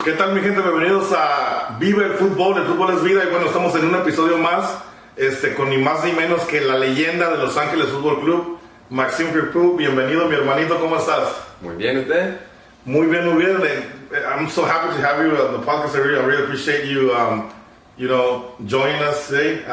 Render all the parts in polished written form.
¿Qué tal, mi gente? Bienvenidos a Vive el fútbol es vida. Y bueno, estamos en un episodio más con ni más ni menos que la leyenda de Los Ángeles Fútbol Club, Maxine Crepeau. Bienvenido, mi hermanito, ¿cómo estás? Muy bien, ¿usted? Muy bien, muy bien. I'm so happy to have you on the podcast. I really appreciate you, joining us today.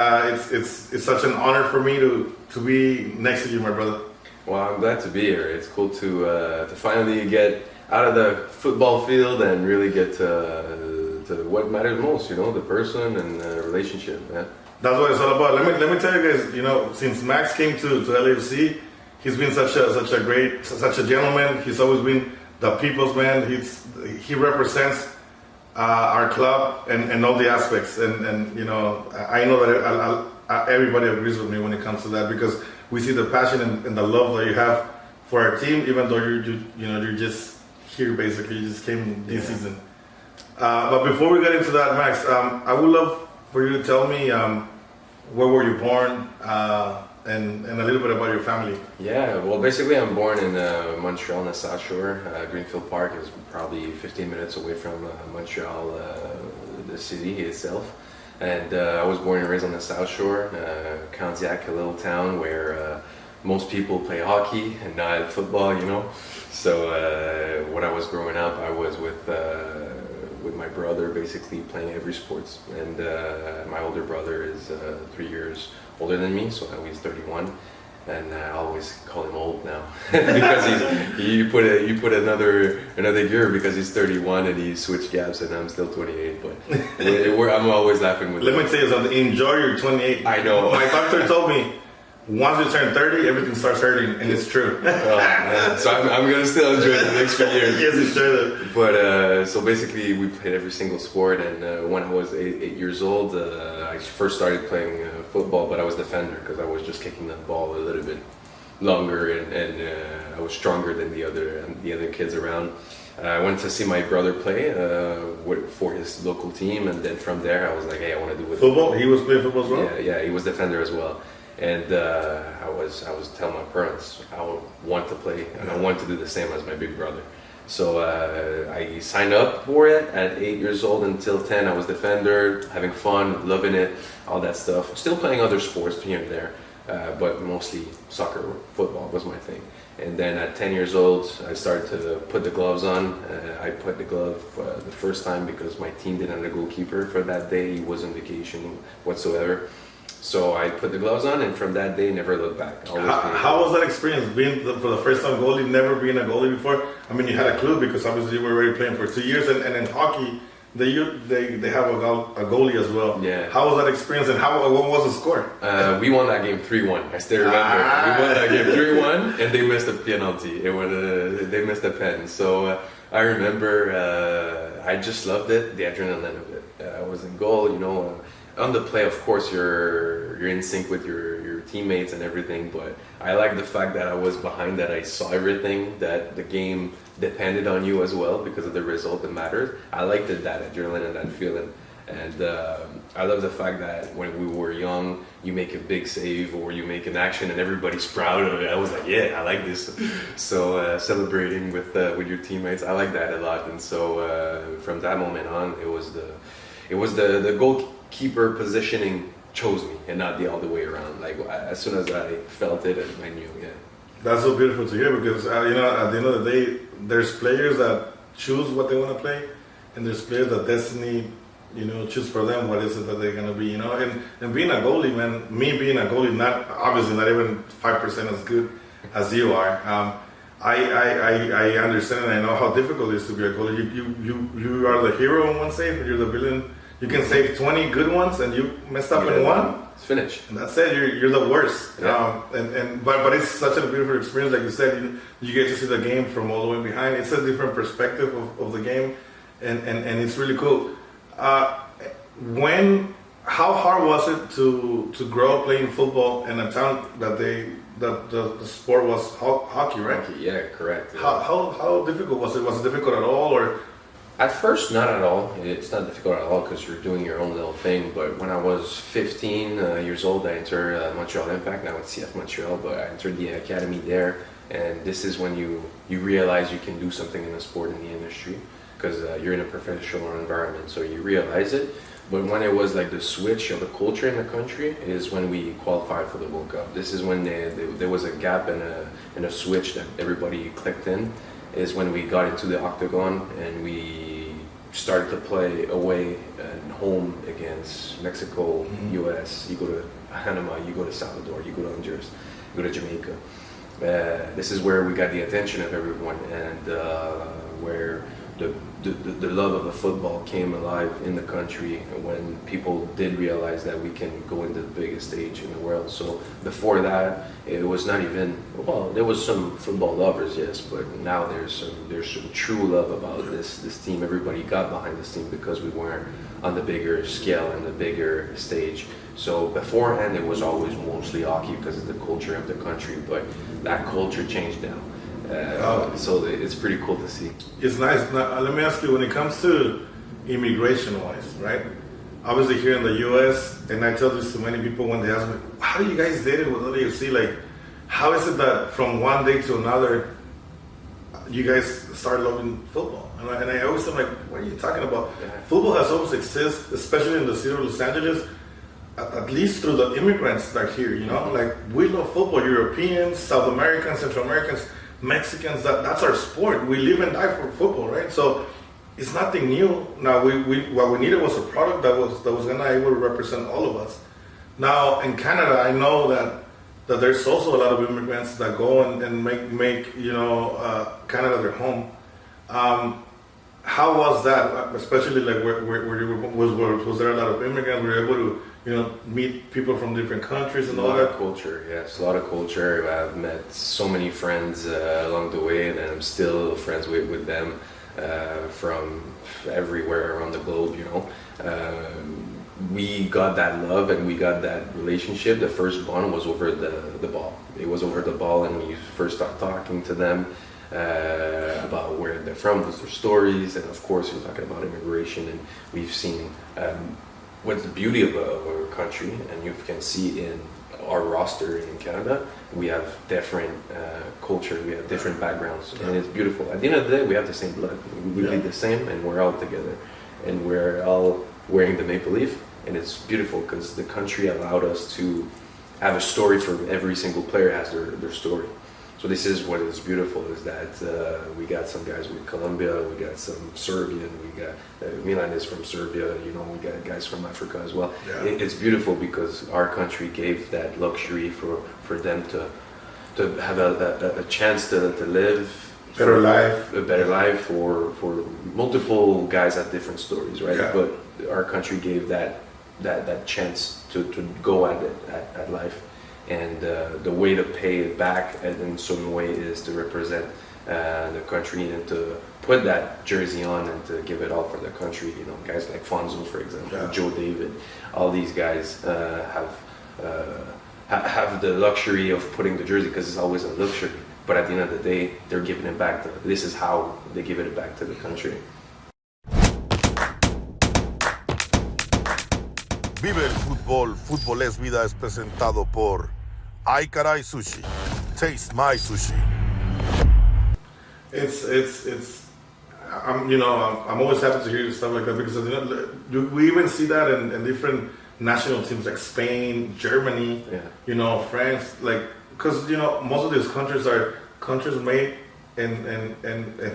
It's such an honor for me to be next to you, my brother. Well, I'm glad to be here. It's cool to finally get out of the football field and really get to what matters most, the person and the relationship, man. That's what it's all about. Let me tell you guys, since Max came to LAFC, he's been such a gentleman. He's always been the people's man. He represents our club and all the aspects. And I know that everybody agrees with me when it comes to that, because we see the passion and the love that you have for our team, even though you're just here basically. You just came this season. But before we get into that, Max, I would love for you to tell me where were you born and a little bit about your family. Yeah, well, basically I'm born in Montreal in the South Shore. Greenfield Park is probably 15 minutes away from Montreal, the city itself. And I was born and raised on the South Shore, Candiac, a little town where most people play hockey and not football, So when I was growing up, I was with my brother, basically playing every sports. And my older brother is 3 years older than me, so now he's 31. And I always call him old now because you put another year because he's 31 and he switched gaps and I'm still 28. But I'm always laughing with him. Let me tell you something. Enjoy your 28. I know. My doctor told me once you turn 30, everything starts hurting, and it's true. So I'm gonna still enjoy the next few years. Yes, enjoy that. But so basically, we played every single sport, and when I was 8 years old, I first started playing football, but I was defender because I was just kicking the ball a little bit longer, and I was stronger than the other kids around. I went to see my brother play for his local team, and then from there, I was like, hey, I want to do it. Football? He was playing football as well? Yeah, he was defender as well. And I was telling my parents I want to play and I want to do the same as my big brother. So I signed up for it at 8 years old until 10. I was defender, having fun, loving it, all that stuff. Still playing other sports here and there, but mostly soccer, football was my thing. And then at 10 years old, I started to put the gloves on. I put the glove the first time because my team didn't have a goalkeeper for that day. He was on vacation whatsoever. So I put the gloves on, and from that day, never looked back. How was that experience, being for the first time goalie, never being a goalie before? I mean, you had a clue because obviously you were already playing for 2 years, and in hockey, they have a goalie as well. Yeah. How was that experience, and what was the score? We won that game 3-1. I still remember. We won that game 3-1, and they missed a penalty. They missed a pen. So I remember I just loved it, the adrenaline of it. I was in goal, on the play, of course, you're in sync with your teammates and everything, but I like the fact that I was behind, that I saw everything, that the game depended on you as well because of the result that mattered. I liked that adrenaline and that feeling, and I love the fact that when we were young, you make a big save or you make an action and everybody's proud of it. I was like, yeah, I like this. So celebrating with your teammates, I like that a lot, and so from that moment on, it was the goalkeeper positioning chose me and not the other way around. Like as soon as I felt it, I knew. Yeah. That's so beautiful to hear because at the end of the day, there's players that choose what they want to play, and there's players that destiny, choose for them what is it that they're gonna be. And being a goalie, man, me being a goalie, not even 5% as good as you are. I understand and I know how difficult it is to be a goalie. You are the hero in one save, and you're the villain. You can save 20 good ones, and you messed up in one. It's finished. And that's it. You're the worst. Yeah. But it's such a beautiful experience, like you said. You get to see the game from all the way behind. It's a different perspective of the game, and it's really cool. How hard was it to grow up playing football in a town that the sport was hockey, right? Hockey, yeah, correct. Yeah. How difficult was it? Was it difficult at all, or? At first, not at all. It's not difficult at all because you're doing your own little thing. But when I was 15 years old, I entered Montreal Impact. Now it's CF Montreal, but I entered the academy there. And this is when you realize you can do something in the sport, in the industry. because you're in a professional environment, so you realize it. But when it was like the switch of the culture in the country is when we qualified for the World Cup. This is when there was a gap and a switch that everybody clicked in. Is when we got into the octagon and we started to play away and home against Mexico, US. You go to Panama, you go to Salvador, you go to Honduras, you go to Jamaica. This is where we got the attention of everyone, and where the love of the football came alive in the country when people did realize that we can go into the biggest stage in the world. So before that, it was not even, well, there was some football lovers, yes, but now there's some true love about this team. Everybody got behind this team because we weren't on the bigger scale and the bigger stage. So beforehand, it was always mostly hockey because of the culture of the country, but that culture changed now. So it's pretty cool to see. It's nice. Now, let me ask you, when it comes to immigration-wise, right? Obviously here in the U.S., and I tell this to many people when they ask me, how do you guys date it with LAFC? Like, how is it that from one day to another, you guys start loving football? And I always am like, what are you talking about? Yeah. Football has always existed, especially in the city of Los Angeles, at least through the immigrants that are here, you know? Like, we love football. Europeans, South Americans, Central Americans, Mexicans, that's our sport. We live and die for football, right? So it's nothing new. Now, what we needed was a product that was gonna able to represent all of us. Now, in Canada, I know that there's also a lot of immigrants that go and make Canada their home. How was that? Especially like where you were, was there a lot of immigrants? Were you able to meet people from different countries and all that? A lot of culture, yes, a lot of culture. I've met so many friends along the way, and I'm still friends with them from everywhere around the globe, We got that love and we got that relationship. The first bond was over the ball. It was over the ball, and when you first start talking to them about where they're from, their stories, and of course we're talking about immigration, and we've seen what's the beauty of our country, and you can see in our roster in Canada, we have different culture, we have different backgrounds, and it's beautiful. At the end of the day, we have the same blood. We bleed the same, and we're all together, and we're all wearing the maple leaf, and it's beautiful because the country allowed us to have a story for every single player has their story. So this is what is beautiful, is that we got some guys with Colombia, we got some Serbian, we got Milan is from Serbia, we got guys from Africa as well. Yeah. It's beautiful because our country gave that luxury for them to have a chance to live a better life for multiple guys at different stories, right? Yeah. But our country gave that chance to go at life. And the way to pay it back in a certain way is to represent the country and to put that jersey on and to give it all for the country. Guys like Fonzo, for example, Joe David, all these guys have the luxury of putting the jersey because it's always a luxury. But at the end of the day, they're giving it back. This is how they give it back to the country. Vive el fútbol, Fútbol es Vida es presentado por Ay Caray Sushi. Taste my sushi. I'm always happy to hear stuff like that because we even see that in different national teams like Spain, Germany, France, because most of these countries are countries made and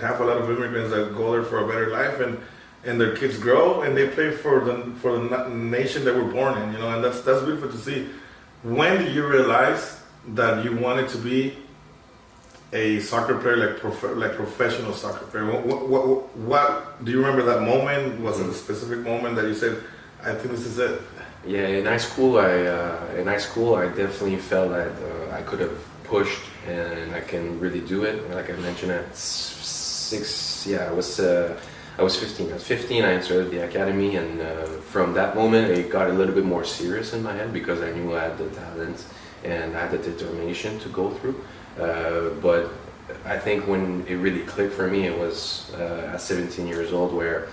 have a lot of immigrants that go there for a better life, and their kids grow and they play for the nation that we're born in, and that's beautiful to see. When did you realize that you wanted to be a soccer player, like professional soccer player? What do you remember that moment? Was it a specific moment that you said, I think this is it? Yeah, in high school, I definitely felt that I could have pushed and I can really do it. Like I mentioned, at I was 15. I was 15, I started the academy, and from that moment it got a little bit more serious in my head because I knew I had the talent and I had the determination to go through. But I think when it really clicked for me, it was at 17 years old, where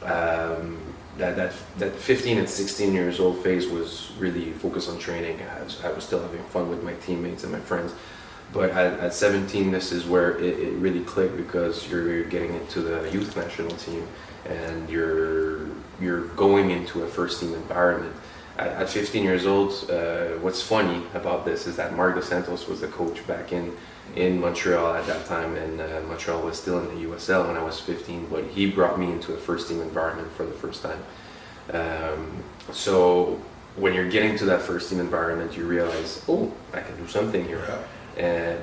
that 15 and 16 years old phase was really focused on training. I was still having fun with my teammates and my friends. But at 17, this is where it really clicked, because you're getting into the youth national team, and you're going into a first team environment. At 15 years old, what's funny about this is that Mark Dos Santos was the coach back in Montreal at that time, and Montreal was still in the USL when I was 15, but he brought me into a first team environment for the first time. So when you're getting to that first team environment, you realize, oh, I can do something here.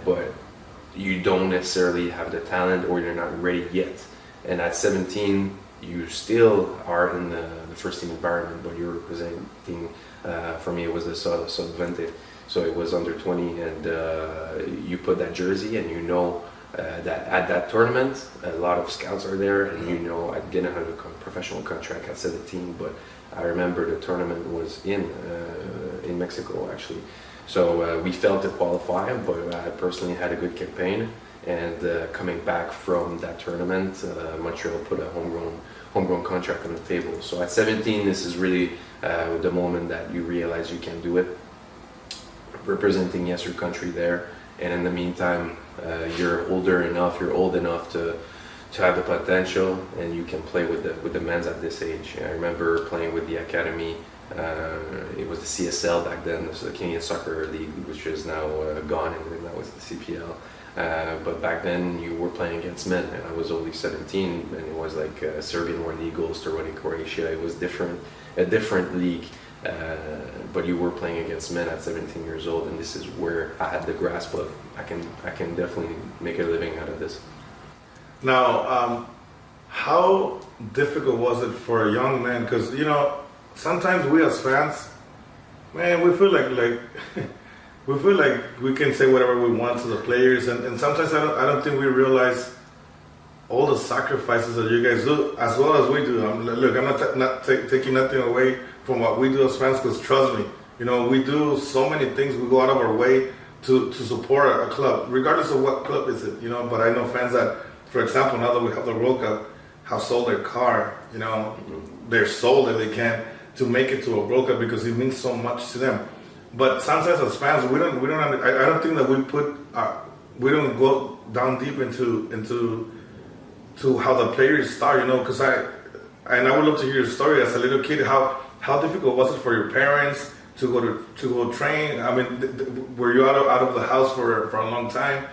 But you don't necessarily have the talent, or you're not ready yet. And at 17, you still are in the first team environment, but you're representing, for me it was the sub-20, so it was under 20, and you put that jersey, and you know that at that tournament a lot of scouts are there, and you know I didn't have a professional contract at 17, but I remember the tournament was in Mexico actually. So we failed to qualify, but I personally had a good campaign. And coming back from that tournament, Montreal put a homegrown contract on the table. So at 17, this is really the moment that you realize you can do it, representing your country there. And in the meantime, you're old enough to have the potential, and you can play with the men's at this age. I remember playing with the academy. It was the CSL back then, so the Canadian Soccer League, which is now gone, and that was the CPL. But back then you were playing against men, and I was only 17, and it was like Serbian World Eagles to running Croatia. It was a different league, but you were playing against men at 17 years old, and this is where I had the grasp of I can definitely make a living out of this. Now, how difficult was it for a young man? Because sometimes we as fans, man, we feel like we feel like we can say whatever we want to the players, and sometimes I don't think we realize all the sacrifices that you guys do as well as we do. I'm not taking nothing away from what we do as fans, because trust me, we do so many things. We go out of our way to support a club, regardless of what club is it. But I know fans that, for example, now that we have the World Cup, have sold their car. They're sold if they can to make it to a World Cup, because it means so much to them. But sometimes as fans, I don't think that we don't go down deep into how the players start, because I would love to hear your story as a little kid. How difficult was it for your parents to go train? I mean, were you out of the house for a long time?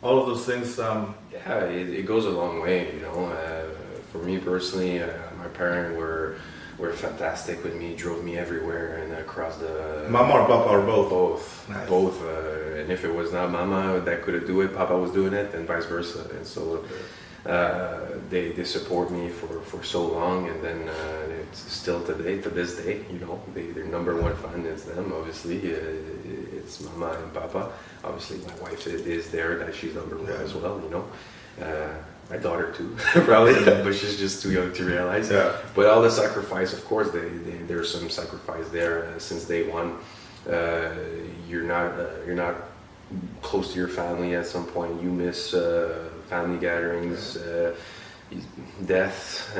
All of those things. Yeah, it goes a long way, For me personally, my parents were fantastic with me, drove me everywhere and across the... Mama or Papa or both? Both. Nice. Both. And if it was not Mama that couldn't do it, Papa was doing it, and vice versa. And so they support me for so long, and then it's still to this day, their number one fan is them, obviously. It's Mama and Papa. Obviously, my wife is there, that she's number one as well, My daughter too, probably, but she's just too young to realize. Yeah. But all the sacrifice, of course, there's some sacrifice there since day one. You're not close to your family at some point. You miss family gatherings, death.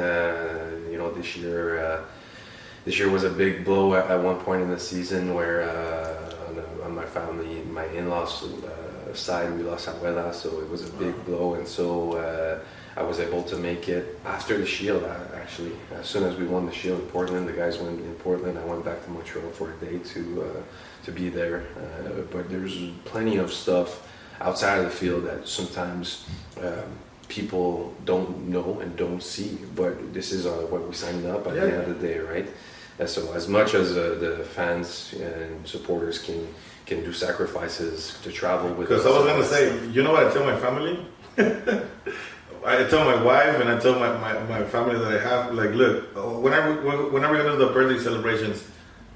This year was a big blow at one point in the season where on my family, my in-laws side, we lost Abuela, so it was a big blow, and so I was able to make it after the Shield. Actually, as soon as we won the Shield in Portland, the guys went in Portland. I went back to Montreal for a day to be there. But there's plenty of stuff outside of the field that sometimes people don't know and don't see. But this is what we signed up at the end of the day, right? So as much as the fans and supporters can do sacrifices to travel with us. Because I was going to say, what I tell my family? I tell my wife and I tell my family that I have, like, look, whenever we're going to do the birthday celebrations,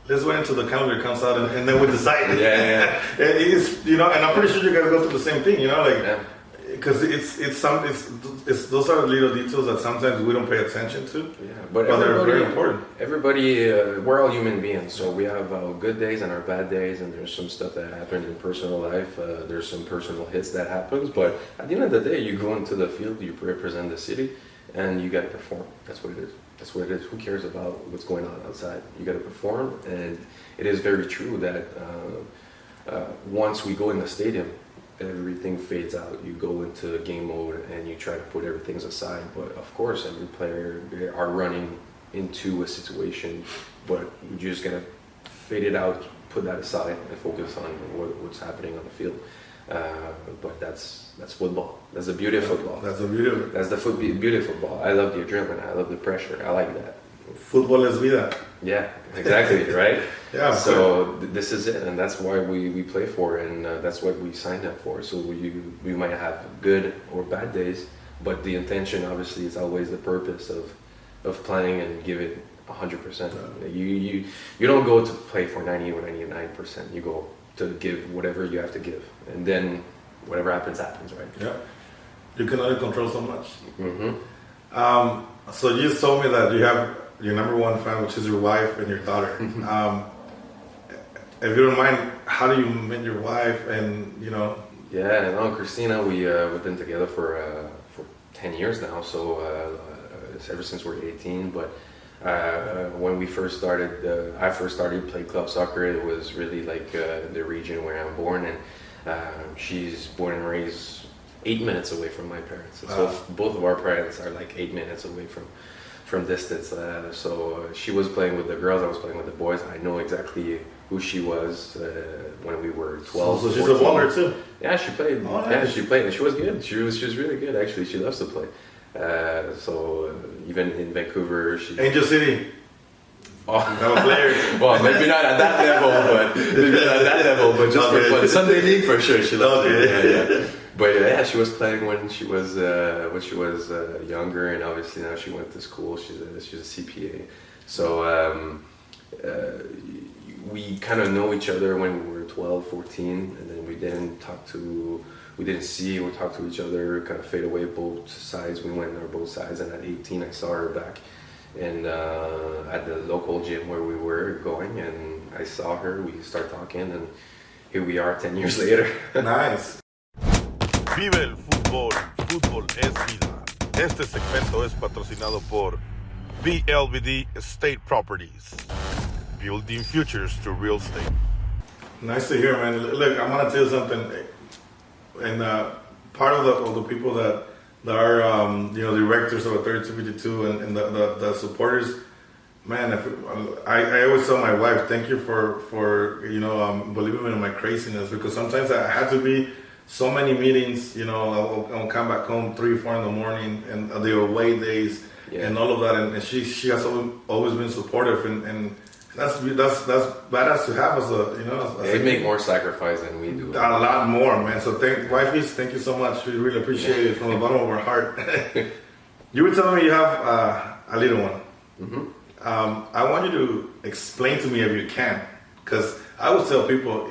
let's wait until the calendar comes out and then we decide. Yeah. It's, and I'm pretty sure you guys go through the same thing, because it's those are little details that sometimes we don't pay attention to. Yeah, but they're very important. Everybody, we're all human beings, so we have our good days and our bad days, and there's some stuff that happens in personal life. There's some personal hits that happens, but at the end of the day, you go into the field, you represent the city, and you got to perform. That's what it is. That's what it is. Who cares about what's going on outside? You got to perform, and it is very true that once we go in the stadium, everything fades out. You go into game mode and you try to put everything aside. But of course, every player are running into a situation, but you just gotta fade it out, put that aside, and focus on what's happening on the field. But that's football. That's the beauty of football. That's the beauty of it. That's the beauty of football. I love the adrenaline. I love the pressure. I like that. Football es vida. Yeah, exactly, right? Yeah. So this is it, and that's why we play for it, and that's what we signed up for. So we might have good or bad days, but the intention obviously is always the purpose of playing and give it 100%. You don't go to play for 90 or 99%. You go to give whatever you have to give, and then whatever happens, right? Yeah. You can only control so much. Mm-hmm. So you just told me that you have your number one fan, which is your wife and your daughter. If you don't mind, how do you meet your wife? And Yeah, no, Christina, we've been together for 10 years now. So ever since we're 18. But when we first started, I first started playing club soccer. It was really like the region where I'm born, and she's born and raised 8 minutes away from my parents. And so both of our parents are like 8 minutes away from distance. So she was playing with the girls, I was playing with the boys. I know exactly who she was when we were 12. So she's a baller too. Yeah, she played. Oh, nice. Yeah, she played, and she was good. She was really good actually. She loves to play. So even in Vancouver, she. Angel City. Oh, I'm a player. Well, maybe not at that level, but just for fun. Sunday league for sure. She loves it. Yeah. But yeah, she was playing when she was younger, and obviously now she went to school. She's a CPA. So we kind of know each other when we were 12, 14, and then we didn't see or talk to each other. Kind of fade away both sides. We went on both sides, and at 18, I saw her back. And at the local gym where we were going, and I saw her, we start talking, and here we are 10 years later. Nice. Vive el fútbol, fútbol es vida. Este segmento es patrocinado por BLBD Estate Properties, building futures through real estate. Nice to hear, man. Look, I'm gonna tell you something. And part of the people that are directors of a 3252 and the supporters, man. I always tell my wife, thank you for believing in my craziness, because sometimes I had to be so many meetings. I'll come back home 3 or 4 in the morning, and they were away days and all of that. And she has always been supportive, and that's badass to have as They make more sacrifice than we do. A lot more, man. So wifeys, thank you so much. We really appreciate it from the bottom of our heart. You were telling me you have a little one. Mm-hmm. I want you to explain to me if you can, because I always tell people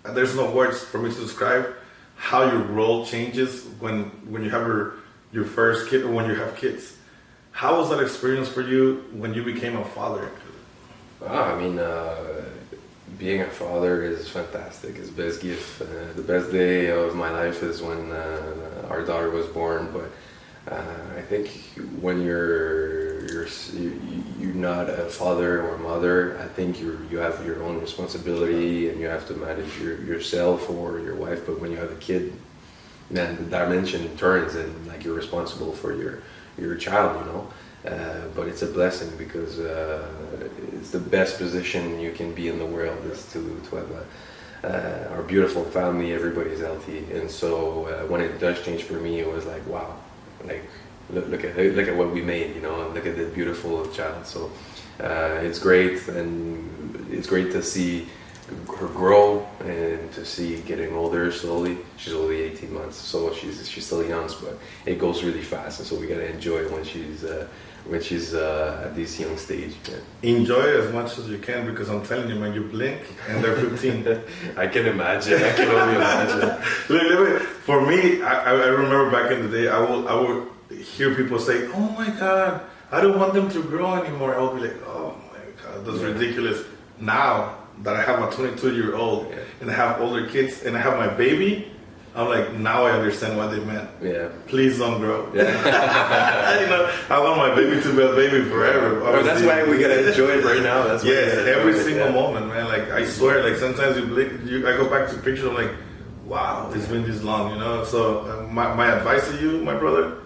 there's no words for me to describe how your role changes when you have your first kid or when you have kids. How was that experience for you when you became a father? I mean, being a father is fantastic. It's the best gift. The best day of my life is when our daughter was born. But I think when you're not a father or mother, I think you have your own responsibility, and you have to manage yourself or your wife. But when you have a kid, man, the dimension turns, and like you're responsible for your child, but it's a blessing, because it's the best position you can be in the world, is to have our beautiful family. Everybody's healthy, and so when it does change for me, it was like, wow, like look at what we made, look at the beautiful child. So it's great, and it's great to see her grow and to see getting older slowly. She's only 18 months, so she's still young, but it goes really fast, and so we gotta enjoy it when she's at this young stage. Yeah. Enjoy it as much as you can, because I'm telling you, man, you blink and they're 15. I can imagine. I can only imagine. Look, for me, I remember back in the day, I would hear people say, "Oh my God, I don't want them to grow anymore." I would be like, "Oh my God, that's ridiculous." Now that I have a 22-year-old and I have older kids and I have my baby, I'm like, now I understand what they meant. Yeah. Please don't grow. Yeah. I want my baby to be a baby forever. Well, that's why we gotta enjoy it right now. That's why every single moment, man. Like, I swear, like sometimes you blink, I go back to pictures, I'm like, wow, it's been this long, So my advice to you, my brother,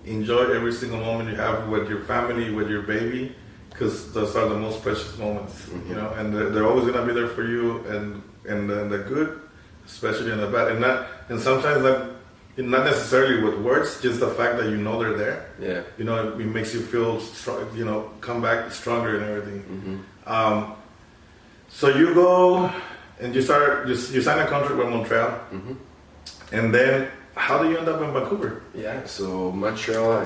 enjoy every single moment you have with your family, with your baby, because those are the most precious moments, and they're always gonna be there for you, and the good, especially in the bad, and sometimes not necessarily with words, just the fact that they're there. Yeah. It makes you feel strong, come back stronger and everything. So you go and you sign a contract with Montreal, and then how do you end up in Vancouver? Yeah, so Montreal, I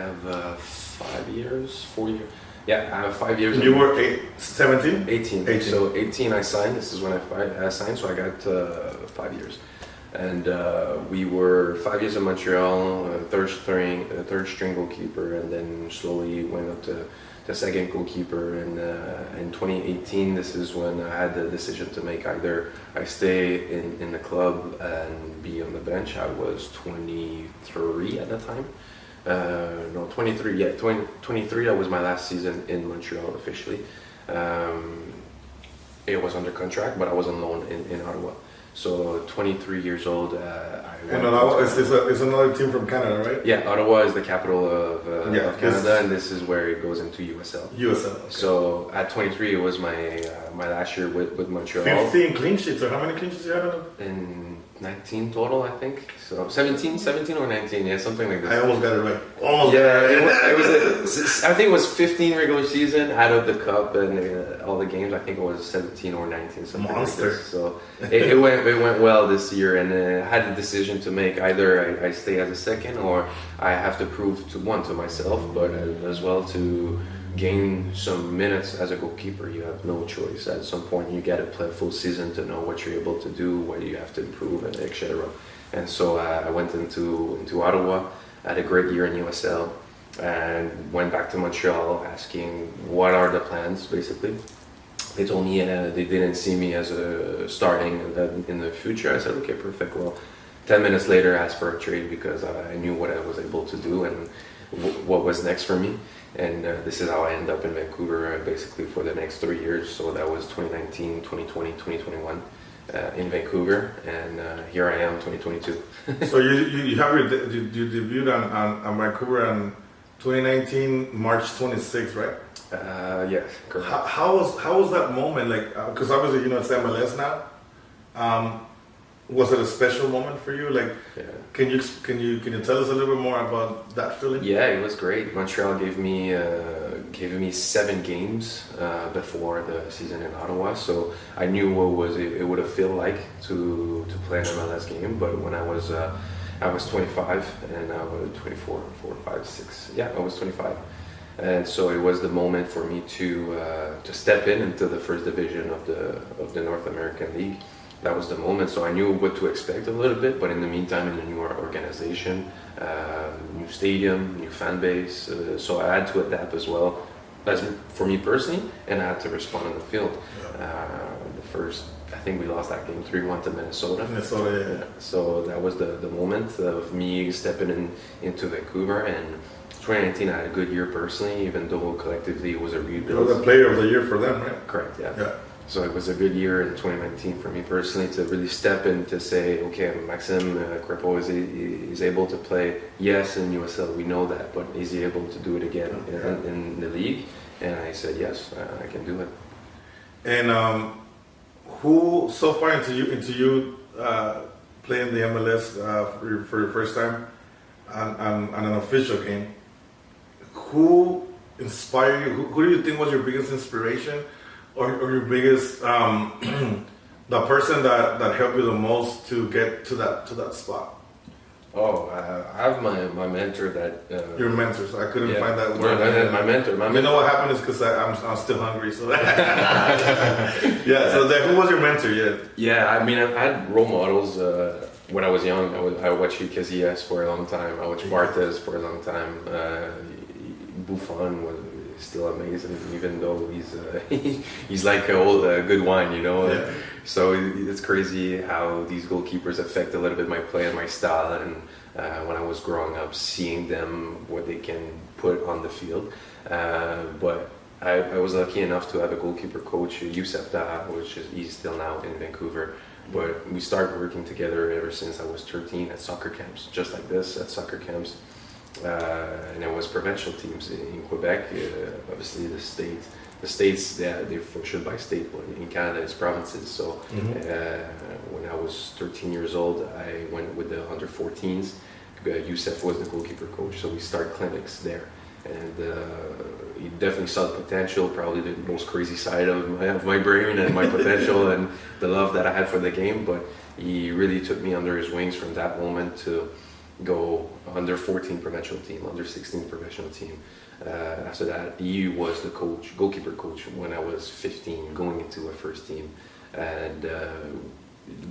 have 5 years, 4 years. Yeah, I have 5 years. You were 17? 18. So 18 I signed. This is when I signed, so I got 5 years. And we were 5 years in Montreal, third string goalkeeper, and then slowly went up to the second goalkeeper. And in 2018, this is when I had the decision to make: either I stay in the club and be on the bench. I was 23 at the time. 23. Yeah, 23. That was my last season in Montreal officially. It was under contract, but I was on loan in Ottawa. So 23 years old. And Ottawa is another team from Canada, right? Yeah, Ottawa is the capital of Canada, and this is where it goes into USL. USL. Okay. So at 23, it was my last year with Montreal. 15 clean sheets, or how many clean sheets you had? In 19 total, I think. So 17 or 19, yeah, something like that. I almost got it right. Almost. Yeah, it was I think it was 15 regular season out of the cup and all the games. I think it was 17 or 19, something Monster. like this. So it went well this year, and I had the decision to make: either I stay as a second, or I have to prove to myself, but as well to gain some minutes as a goalkeeper. You have no choice. At some point, you got to play a full season to know what you're able to do, what you have to improve, and etc. And so I went into Ottawa, had a great year in USL, and went back to Montreal asking what are the plans, basically. They told me they didn't see me as a starting in the future. I said, okay, perfect. Well, 10 minutes later, I asked for a trade because I knew what I was able to do and what was next for me. And this is how I ended up in Vancouver basically for the next 3 years. So that was 2019, 2020, 2021 in Vancouver. And here I am, 2022. So you have your debut on Vancouver in 2019, March 26th, right? Yes, correct. How was that moment? Like, because obviously it's MLS now. Was it a special moment for you? Like, yeah. Can you tell us a little bit more about that feeling? Yeah, it was great. Montreal gave me 7 games before the season in Ottawa, so I knew what it would have felt like to play an MLS game. But when I was 25 and I was 24, 4, 5, 6. Yeah, I was 25. And so it was the moment for me to step into the first division of the North American League. That was the moment. So I knew what to expect a little bit, but in the meantime, in the new organization, new stadium, new fan base. So I had to adapt as well, as for me personally, and I had to respond on the field. The first, I think we lost that game 3-1 to Minnesota. Yeah. So that was the moment of me stepping into Vancouver. And 2019, I had a good year personally, even though collectively it was a rebuild. You were the player of the year for them, right? Correct, yeah. So it was a good year in 2019 for me personally to really step in to say, okay, Maxine Crepeau is able to play, yes, in USL, we know that, but is he able to do it again in the league? And I said, yes, I can do it. And who, so far into you playing the MLS for your first time on an official game, who inspired you? Who do you think was your biggest inspiration? Or your biggest, the person that helped you the most to get to that spot? Oh, I have my mentor that... Your mentor, so I couldn't find that word. My mentor. You know what happened is because I'm still hungry, so... Yeah, so who was your mentor? Yeah, I mean, I've had role models when I was young. I watched Casillas for a long time. I watched Barthez for a long time. Buffon was still amazing, even though he's like old good wine, Yeah. So it's crazy how these goalkeepers affect a little bit my play and my style. And when I was growing up, seeing them, what they can put on the field. But I was lucky enough to have a goalkeeper coach, Youssef Daha, he's still now in Vancouver. But we started working together ever since I was 13 at soccer camps, just like this, at soccer camps. And it was provincial teams in Quebec, obviously the states, they're functioned by state, but in Canada it's provinces. So when I was 13 years old, I went with the under 14s. Youssef was the goalkeeper coach, so we started clinics there. And he definitely saw the potential, probably the most crazy side of my brain and my potential and the love that I had for the game. But he really took me under his wings from that moment to go under 14 provincial team, under 16 professional team. After that, he was the coach, goalkeeper coach, when I was 15, going into a first team. And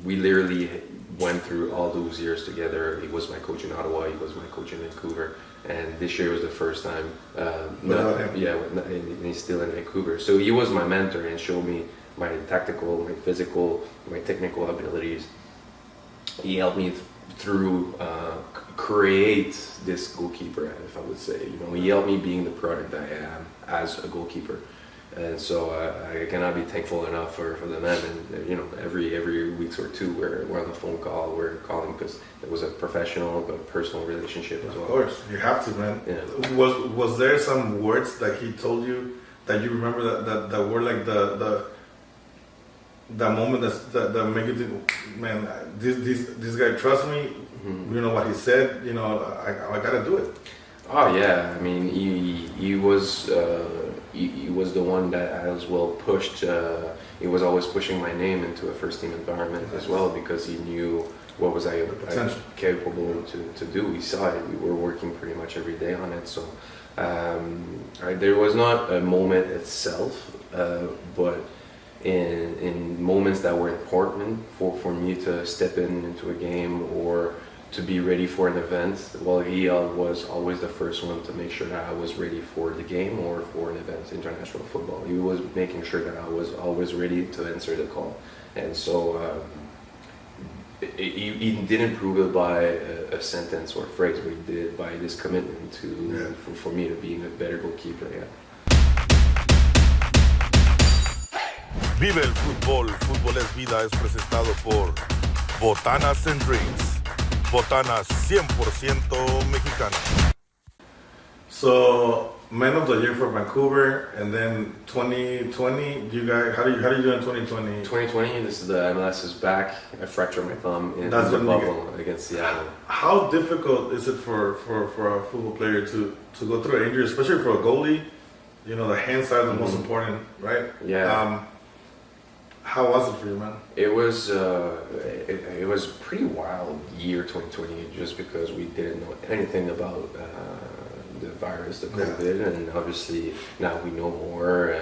we literally went through all those years together. He was my coach in Ottawa, he was my coach in Vancouver. And this year was the first time, and he's still in Vancouver. So he was my mentor and showed me my tactical, my physical, my technical abilities. He helped me through create this goalkeeper, if I would say. You know, he helped me being the product I am as a goalkeeper. And so I cannot be thankful enough for the men. And you know, every week or two we're on the phone call, we're calling, because it was a professional but personal relationship as well. Of course, you have to, man. Yeah. Was there some words that he told you that you remember that were like the moment that made you think, man, this guy trusts me. You know what he said. You know, I gotta do it. Oh yeah, I mean he was the one that as well pushed. He was always pushing my name into a first team environment as well, because he knew what was I capable to do. He saw it. We were working pretty much every day on it. So there was not a moment itself, but in moments that were important for me to step into a game or to be ready for an event, well, he was always the first one to make sure that I was ready for the game or for an event, international football. He was making sure that I was always ready to answer the call. And so he didn't prove it by a sentence or phrase, but he did by this commitment for me to be a better goalkeeper. Yeah. Vive el fútbol, Fútbol es Vida es presentado por Botanas and Drinks. Botanas 100% mexicana. So, Man of the Year for Vancouver, and then 2020. You guys, how do you do in 2020? 2020. This is the MLS is back. I fractured my thumb in That's the when bubble against Seattle. How difficult is it for a football player to go through an injury, especially for a goalie? You know, the hand side is the most important, right? Yeah. How was it for you, man? It was it was pretty wild year 2020, just because we didn't know anything about the virus, the COVID, and obviously now we know more.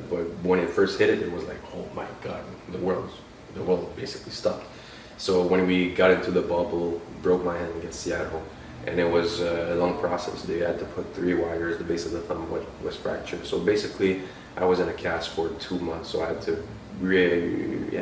But when it first hit it was like, oh my God, the world basically stopped. So when we got into the bubble, broke my hand against Seattle, and it was a long process. They had to put 3 wires. The base of the thumb was fractured. So basically, I was in a cast for 2 months. So I had to relearn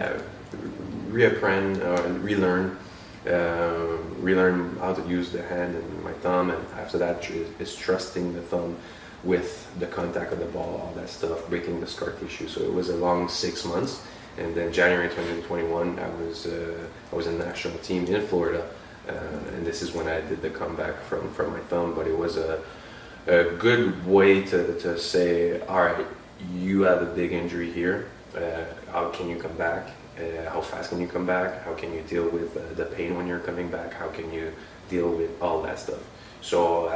how to use the hand and my thumb, and after that is trusting the thumb with the contact of the ball, all that stuff, breaking the scar tissue. So it was a long 6 months, and then January 2021, I was in the national team in Florida, and this is when I did the comeback from my thumb. But it was a good way to say, all right, you have a big injury here. How can you come back? How fast can you come back? How can you deal with the pain when you're coming back? How can you deal with all that stuff? So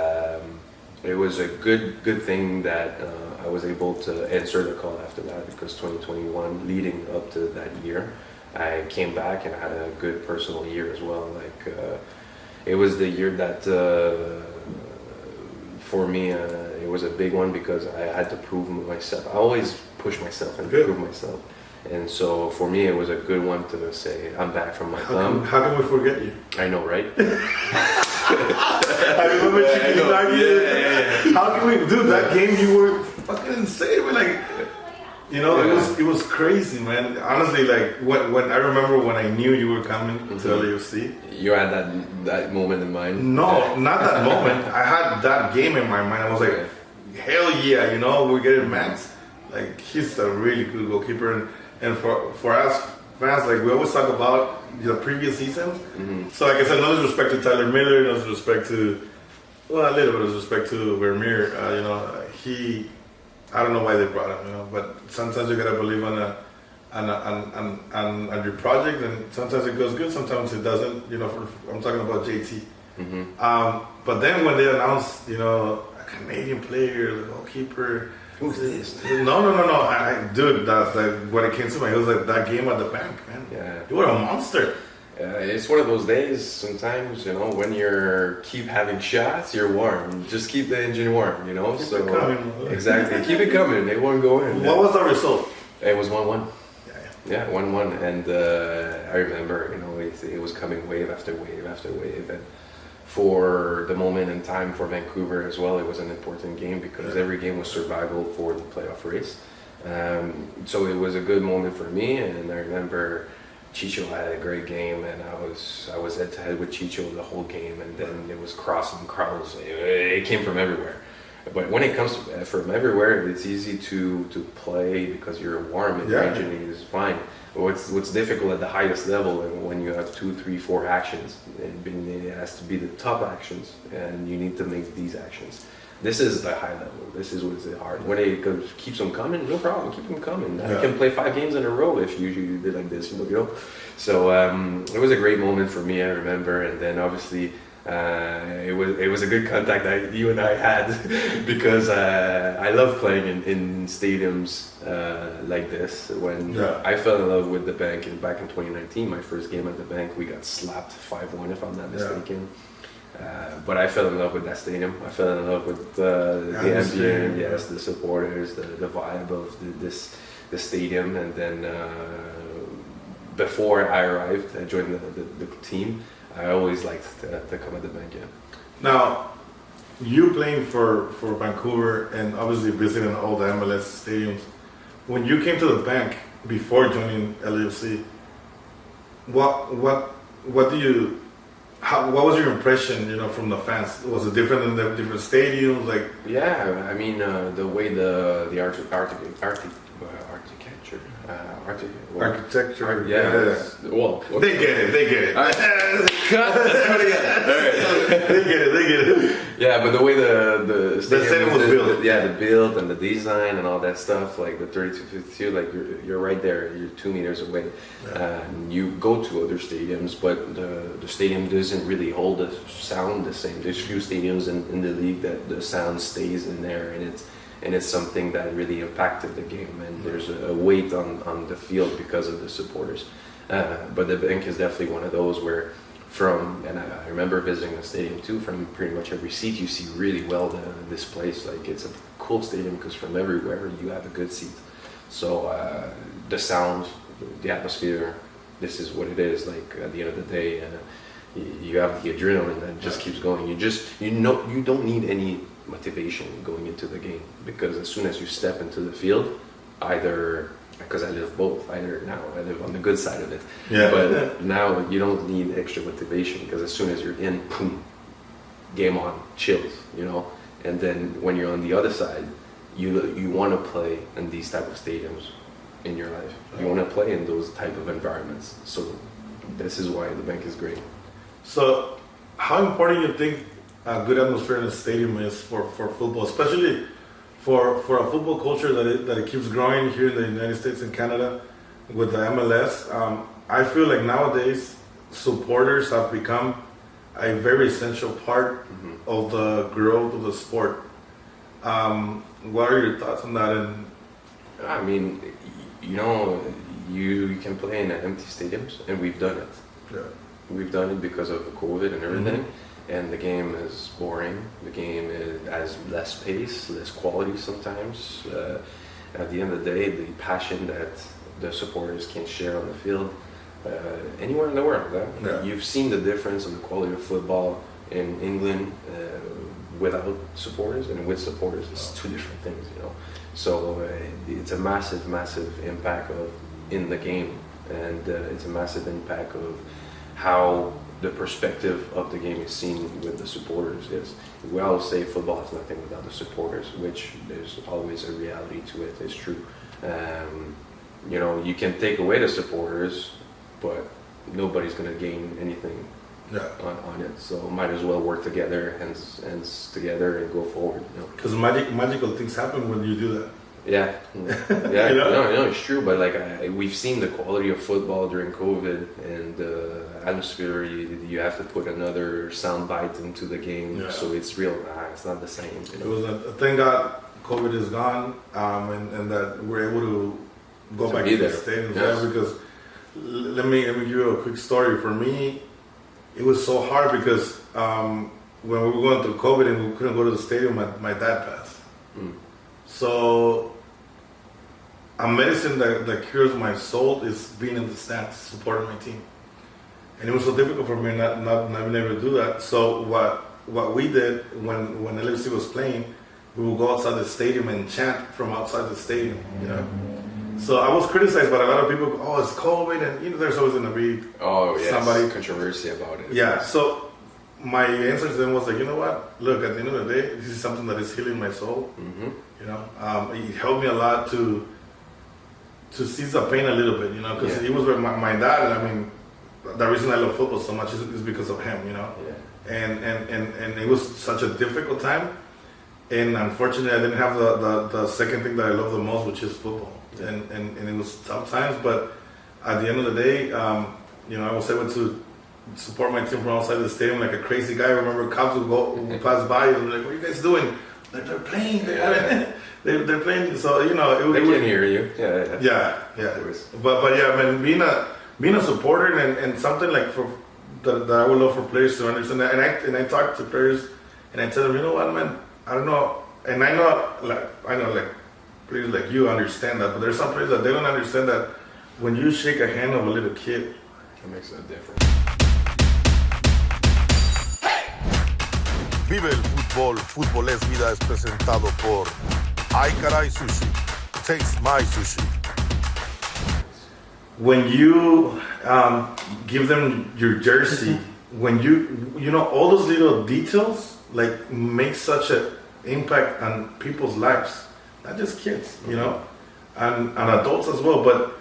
it was a good thing that I was able to answer the call after that, because 2021, leading up to that year, I came back and I had a good personal year as well. Like it was the year that for me it was a big one, because I had to prove myself. I always push myself and prove myself. And so for me, it was a good one to say, I'm back from my thumb. How can we forget you? I know, right? I remember chicken nugget. How can we, dude? That game, you were fucking insane. We're like, you know, it was crazy, man. Honestly, like when I remember when I knew you were coming to LAFC. You had that moment in mind? No, not that moment. I had that game in my mind. I was like, hell yeah, you know, we're getting Max. Like, he's a really good goalkeeper, and for us fans, like we always talk about the previous seasons. So like I said, no disrespect to Tyler Miller, no disrespect to, well, a little bit of disrespect to Vermeer. I don't know why they brought him, but sometimes you gotta believe on your project, and sometimes it goes good, sometimes it doesn't. I'm talking about JT. But then when they announced, a Canadian player, the goalkeeper. Who's this? No. Dude, when it came to me, it was like that game at the bank, man. Yeah. You were a monster. It's one of those days sometimes, when you keep having shots, you're warm. Just keep the engine warm, Keep it coming. Exactly. Keep it coming. They won't go in. What was the result? It was 1-1. Yeah. 1-1. And I remember, it was coming wave after wave after wave. And for the moment in time for Vancouver as well, it was an important game because every game was survival for the playoff race. So it was a good moment for me, and I remember Chicho had a great game, and I was head to head with Chicho the whole game, and then it was crossing crowds. It came from everywhere. But when it comes from everywhere, it's easy to play because you're warm and your engine is fine. But what's difficult at the highest level when you have 2, 3, 4 actions, it has to be the top actions, and you need to make these actions. This is the high level. This is what's hard. When it keeps them coming, no problem. Keep them coming. I can play 5 games in a row if you did like this, So it was a great moment for me. I remember, and then obviously it was a good contact that you and I had because I love playing in stadiums like this. When I fell in love with the bank, and back in 2019, my first game at the bank, we got slapped 5-1 if I'm not mistaken. But I fell in love with that stadium. I fell in love with the ambience, the supporters, the vibe of the stadium. And then before I arrived, I joined the team. I always liked to come at the bank. Now, you playing for Vancouver and obviously visiting all the MLS stadiums. When you came to the bank before joining LAFC, what was your impression, from the fans? Was it different in the different stadiums? The way the architecture. Well, they get it. Let's do it again. All right. They get it. Yeah, but the way the stadium was built. The build and the design and all that stuff, like the 3252, like you're right there. You're 2 meters away. You go to other stadiums, but the stadium doesn't really hold the sound the same. There's few stadiums in the league that the sound stays in there, and it's something that really impacted the game, and there's a weight on the field because of the supporters. But the bank is definitely one of those where and I remember visiting the stadium too, from pretty much every seat you see really well this place. Like, it's a cool stadium because from everywhere you have a good seat. So the sound, the atmosphere, this is what it is. Like, at the end of the day, you have the adrenaline that just keeps going. You don't need any motivation going into the game, because as soon as you step into the field, because I live both, now I live on the good side of it, but now you don't need extra motivation, because as soon as you're in, boom, game on, chills, and then when you're on the other side, you want to play in these type of stadiums in your life. You want to play in those type of environments. So this is why the bank is great. So how important you think a good atmosphere in a stadium is for football, especially for a football culture that it keeps growing here in the United States and Canada with the MLS? I feel like nowadays supporters have become a very essential part of the growth of the sport. What are your thoughts on that? And I mean, you can play in empty stadiums, and we've done it. We've done it because of COVID and everything. And the game is boring. The game has less pace, less quality sometimes. At the end of the day, the passion that the supporters can share on the field, anywhere in the world. You've seen the difference in the quality of football in England without supporters and with supporters. It's two different things, So it's a massive, massive impact in the game, and it's a massive impact of how the perspective of the game is seen with the supporters. We always say football is nothing without the supporters, which there's always a reality to it. It's true. you know, you can take away the supporters, but nobody's gonna gain anything on it. So might as well work together, hands together, and go forward. You know? Because magical things happen when you do that. Yeah, yeah. You know? No, it's true. But like we've seen the quality of football during COVID and the atmosphere. You have to put another sound bite into the game, so it's real. It's not the same. You know? It was thank God COVID is gone, and that we're able to go back to the stadiums. Yes. Yeah, because let me give you a quick story. For me, it was so hard because when we were going through COVID and we couldn't go to the stadium, my dad passed. So a medicine that cures my soul is being in the stands, supporting my team. And it was so difficult for me not being able to do that. So what we did when LAFC was playing, we would go outside the stadium and chant from outside the stadium, you know. So I was criticized by a lot of people. Oh, it's COVID, and you know, there's always going to be somebody controversy about it. Yeah. So my answer to them was like, you know what? Look, at the end of the day, this is something that is healing my soul. You know, it helped me a lot to seize the pain a little bit, you know, because he was with my dad, and I mean, the reason I love football so much is because of him, you know. And it was such a difficult time, and unfortunately, I didn't have the second thing that I love the most, which is football. And it was tough times, but at the end of the day, you know, I was able to support my team from outside the stadium like a crazy guy. I remember cops would pass by and be like, "What are you guys doing?" They're playing. They're playing. So you know, they can hear you. Yeah. But yeah, I mean, being a supporter and something like that I would love for players to understand that. And I talk to players and I tell them, you know what, man, I don't know, and I know players like you understand that, but there's some players that they don't understand that when you shake a hand of a little kid, it makes a difference. Vive el fútbol, Fútbol es Vida es presentado por Ay Caray Sushi. Taste my sushi. When you give them your jersey, when you know all those little details like make such an impact on people's lives, not just kids, you know, and adults as well. But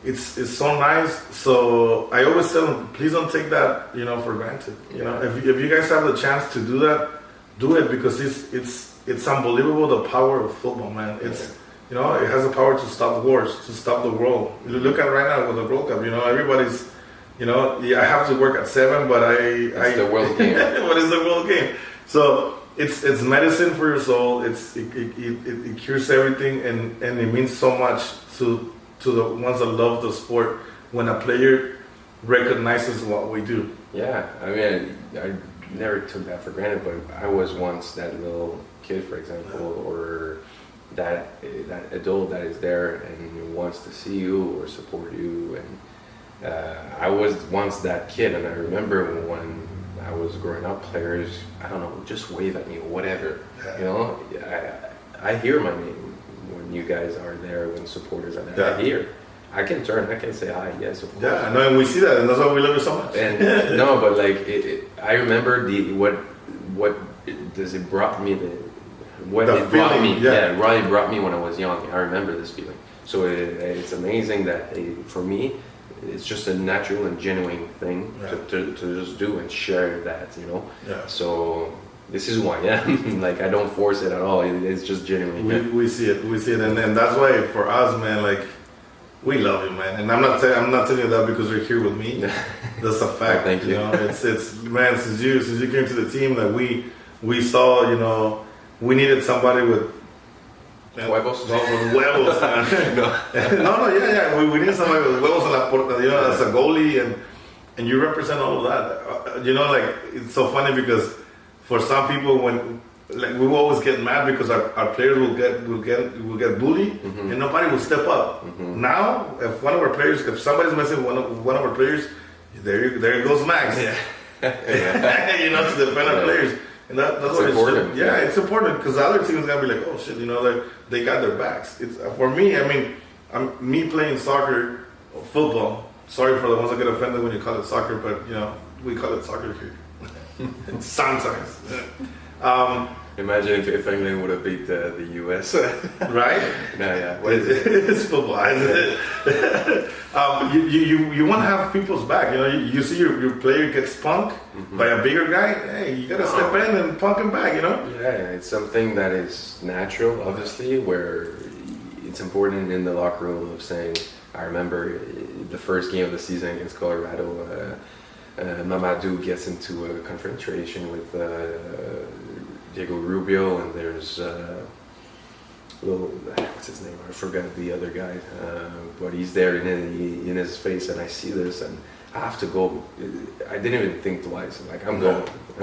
it's so nice. So I always tell them, please don't take that, you know, for granted. You know, if you guys have the chance to do that, do it, because it's unbelievable the power of football, man. It's you know, it has the power to stop wars, to stop the world. You look at right now with the World Cup, you know, everybody's, you know, I have to work at 7, but it's the world game. What is the world game? So it's medicine for your soul. It cures everything, and it means so much to the ones that love the sport when a player recognizes what we do. Yeah, I mean, I never took that for granted, but I was once that little kid, for example, or that adult that is there and wants to see you or support you. And I was once that kid, and I remember when I was growing up, players, I don't know, just wave at me or whatever. You know, I hear my name when you guys are there, when supporters are there. I hear. I can turn, I can say hi, yes, of course. Yeah, I know, and we see that, and that's why we love you so much. And no, but like, I remember what does it brought me what the it brought feeling, me, it really brought me when I was young. I remember this feeling. So it's amazing that for me, it's just a natural and genuine thing to just do and share that, you know. So this is who I am. Like, I don't force it at all. It's just genuine. We see it, and that's why for us, man, like, we love you, man. And I'm not telling you that because you're here with me. That's a fact. Thank you. You know, it's man, since you came to the team, that we saw, you know, we needed somebody with huevos. Huevos, man. No, we needed somebody with huevos en la puerta, you know, as a goalie, and you represent all of that. You know, like, it's so funny because for some people, when like, we will always get mad because our players will get bullied, and nobody will step up. Now, if somebody's messing with one of our players, there goes Max. You know, to defend our players. And that's what important. It's important because the other team is gonna be like, oh shit, you know, they got their backs. It's for me. I mean, me playing soccer, football. Sorry for the ones that get offended when you call it soccer, but you know, we call it soccer here. Sometimes. Imagine if England would have beat the US. Right? Yeah. It's football, isn't it? You want to have people's back. You know, you see your player gets punked by a bigger guy. Hey, you gotta step in and punk him back. You know? Yeah, it's something that is natural, obviously, where it's important in the locker room of saying. I remember the first game of the season against Colorado. Mamadou gets into a confrontation with Diego Rubio, and there's what's his name? I forgot the other guy, but he's there in his face, and I see this, and I have to go. I didn't even think twice. I'm like, I'm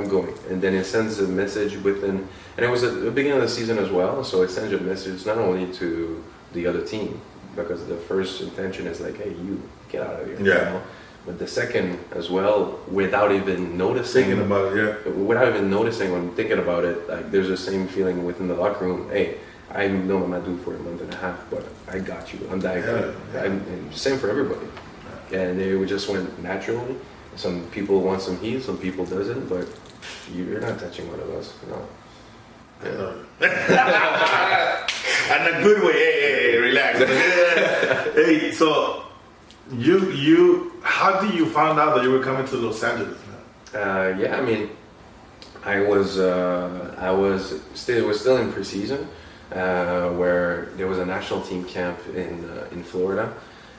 going, and then it sends a message within, and it was at the beginning of the season as well, so it sends a message not only to the other team, because the first intention is like, hey, you get out of here. Yeah. You know? But the second as well, without even noticing, Thinking about it, yeah. without even noticing when thinking about it, like there's the same feeling within the locker room. Hey, I know what I'm do for a month and a half, but I got you. I'm that good. And same for everybody. And it just went naturally. Some people want some heat, some people doesn't, but you're not touching one of us. No. And a good way. Hey, relax. Hey, so how did you find out that you were coming to Los Angeles? Yeah, I mean, it was still in preseason, where there was a national team camp in Florida,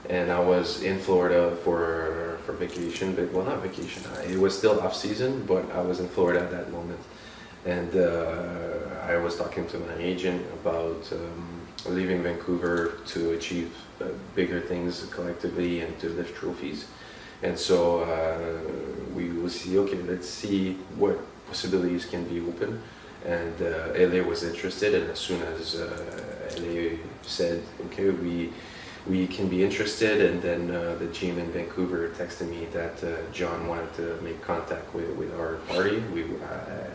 and I was in Florida for vacation, but well, not vacation. It was still off season, but I was in Florida at that moment, and I was talking to my agent about leaving Vancouver to achieve bigger things collectively and to lift trophies. And so we will see, okay, let's see what possibilities can be open. And LA was interested, and as soon as LA said, okay, we can be interested, and then the GM in Vancouver texted me that John wanted to make contact with our party.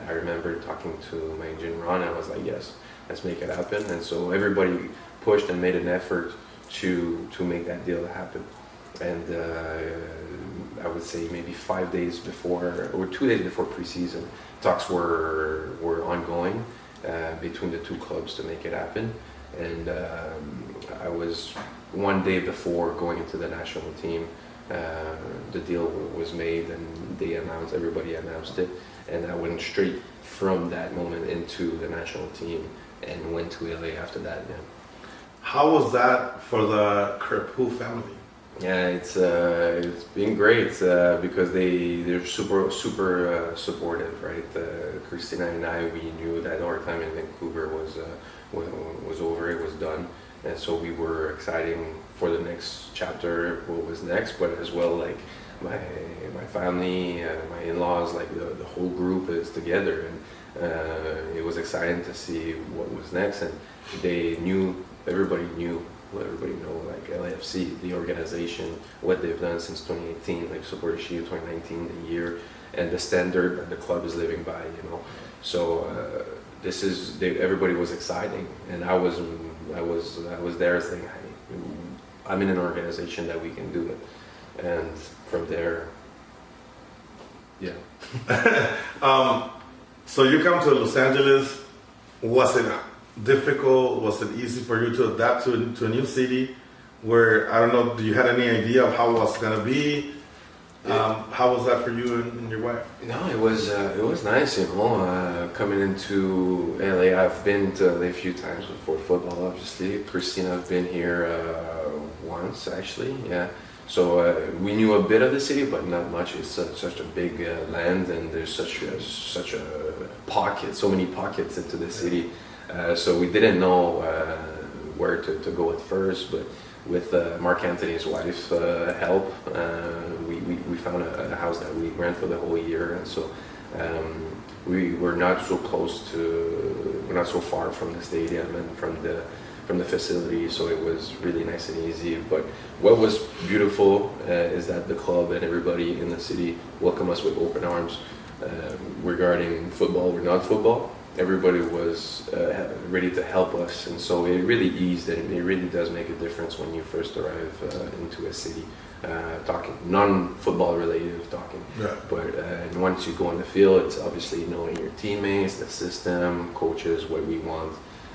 I remember talking to my agent Ron, and I was like, yes, let's make it happen. And so everybody pushed and made an effort to make that deal happen. And I would say maybe 5 days before, or 2 days before preseason, talks were ongoing between the two clubs to make it happen. And I was 1 day before going into the national team, the deal was made, and everybody announced it, and I went straight from that moment into the national team and went to LA after that. Yeah. How was that for the Crepeau family? Yeah, it's been great because they're super supportive, right? Christina and I, we knew that our time in Vancouver was over, it was done, and so we were exciting for the next chapter, what was next, but as well like my family, my in-laws, like the whole group is together, and it was exciting to see what was next, and everybody knew. Let everybody know, like LAFC, the organization, what they've done since 2018, like Supporter Shield 2019, the year, and the standard that the club is living by, you know. So everybody was exciting, and I was there saying, hey, I'm in an organization that we can do it, and from there, yeah. So you come to Los Angeles. Was it difficult? Was it easy for you to adapt to a new city where, I don't know, do you have any idea of how it was going to be? How was that for you and your wife? No, it was nice, you know, coming into LA. I've been to LA a few times before football, obviously. Christina, I've been here once, actually, yeah. So we knew a bit of the city, but not much. It's such a big land, and there's such a pocket, so many pockets into the city. So we didn't know where to go at first, but with Mark Anthony's wife's help, we found a house that we rent for the whole year, and so we were not so we're not so far from the stadium and from the facility, so it was really nice and easy. But what was beautiful is that the club and everybody in the city welcomed us with open arms regarding football or not football. Everybody was ready to help us, and so it really eased, and it really does make a difference when you first arrive into a city. talking, non-football related talking. Yeah. But and once you go on the field, it's obviously knowing your teammates, the system, coaches, what we want.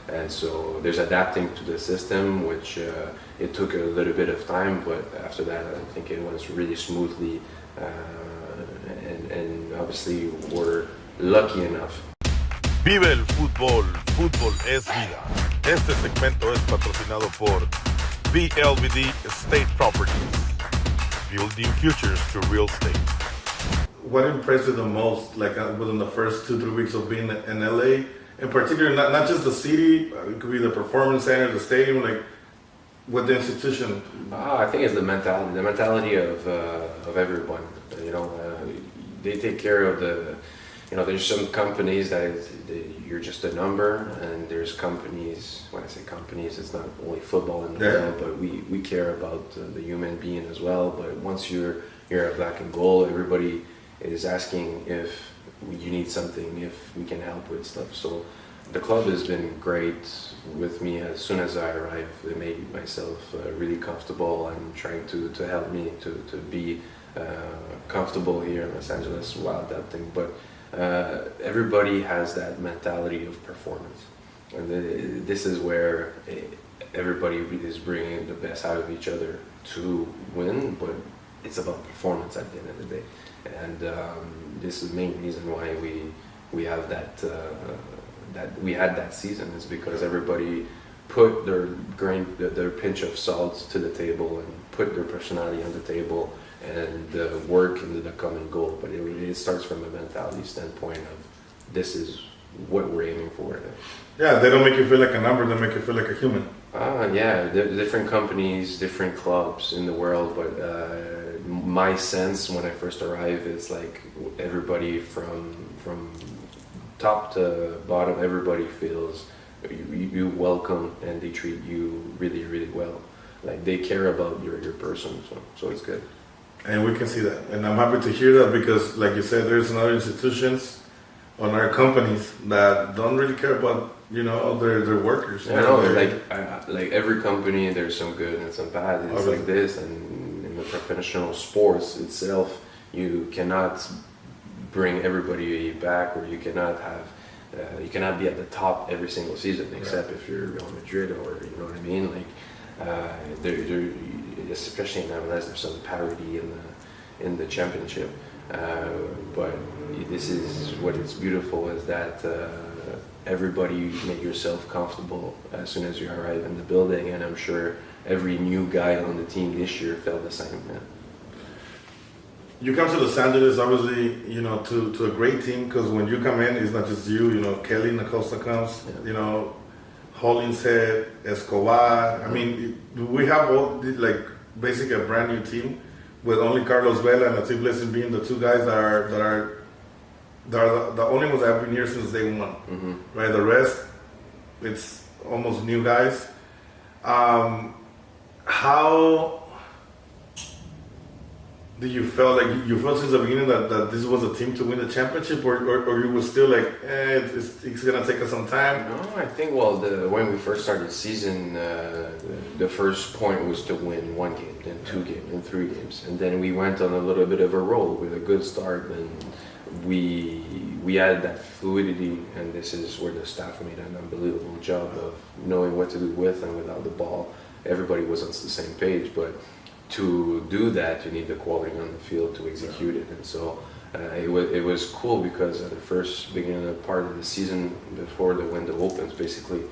And so there's adapting to the system, which it took a little bit of time, but after that I think it went really smoothly. And obviously we're lucky enough. Vive el fútbol, fútbol es vida. Este segmento es patrocinado por BLBD Estate Properties, building futures to real estate. What impressed you the most, like within the first 2-3 weeks of being in LA? In particular, not just the city, it could be the performance center, the stadium, like with the institution. I think it's the mentality of everyone. You know, they take care of the. You know, there's some companies that you're just a number, and there's companies. When I say companies, it's not only football in the world, but we care about the human being as well. But once you're at black and gold, everybody is asking if you need something, if we can help with stuff. So the club has been great with me. As soon as I arrived, they made myself really comfortable and trying to help me to be comfortable here in Los Angeles while adapting. But everybody has that mentality of performance, and this is where everybody is bringing the best out of each other to win. But it's about performance at the end of the day, and this is the main reason why we have that we had that season, is because everybody put their pinch of salt to the table and put their personality on the table and work into the common goal. But it starts from a mentality standpoint of this is what we're aiming for. Yeah, they don't make you feel like a number, they make you feel like a human. Yeah, different companies, different clubs in the world, but my sense when I first arrived, it's like everybody from top to bottom, everybody feels you welcome and they treat you really, really well. Like they care about your person, so it's good. And we can see that. And I'm happy to hear that because, like you said, there's other institutions or other companies that don't really care about, you know, their workers. Yeah, no, like every company, there's some good and some bad. It's obviously like this, and in the professional sports itself, you cannot bring everybody back, or you cannot be at the top every single season, except if you're Real Madrid, or you know what I mean. Like especially in MLS, there's some parity in the championship. But this is what is beautiful, is that everybody make yourself comfortable as soon as you arrive in the building, and I'm sure every new guy on the team this year felt the same. Yeah. You come to Los Angeles, obviously, you know, to a great team, because when you come in, it's not just you know, Kelly Nacosta comes, you know, Hollingshead, Escobar. I mean, we have all like basically a brand new team, with only Carlos Vela and Latif Blessing being the two guys that are the only ones that have been here since day one. Mm-hmm. Right, the rest, it's almost new guys. How do you feel, like you felt since the beginning that this was a team to win the championship, or you were still like, it's gonna take us some time? No, I think when we first started the season, the first point was to win 1 game, then 2 games, then 3 games, and then we went on a little bit of a roll with a good start, and we had that fluidity, and this is where the staff made an unbelievable job of knowing what to do with and without the ball. Everybody was on the same page, but to do that, you need the quality on the field to execute it. And so it was cool, because at the first beginning part of the season, before the window opens, basically,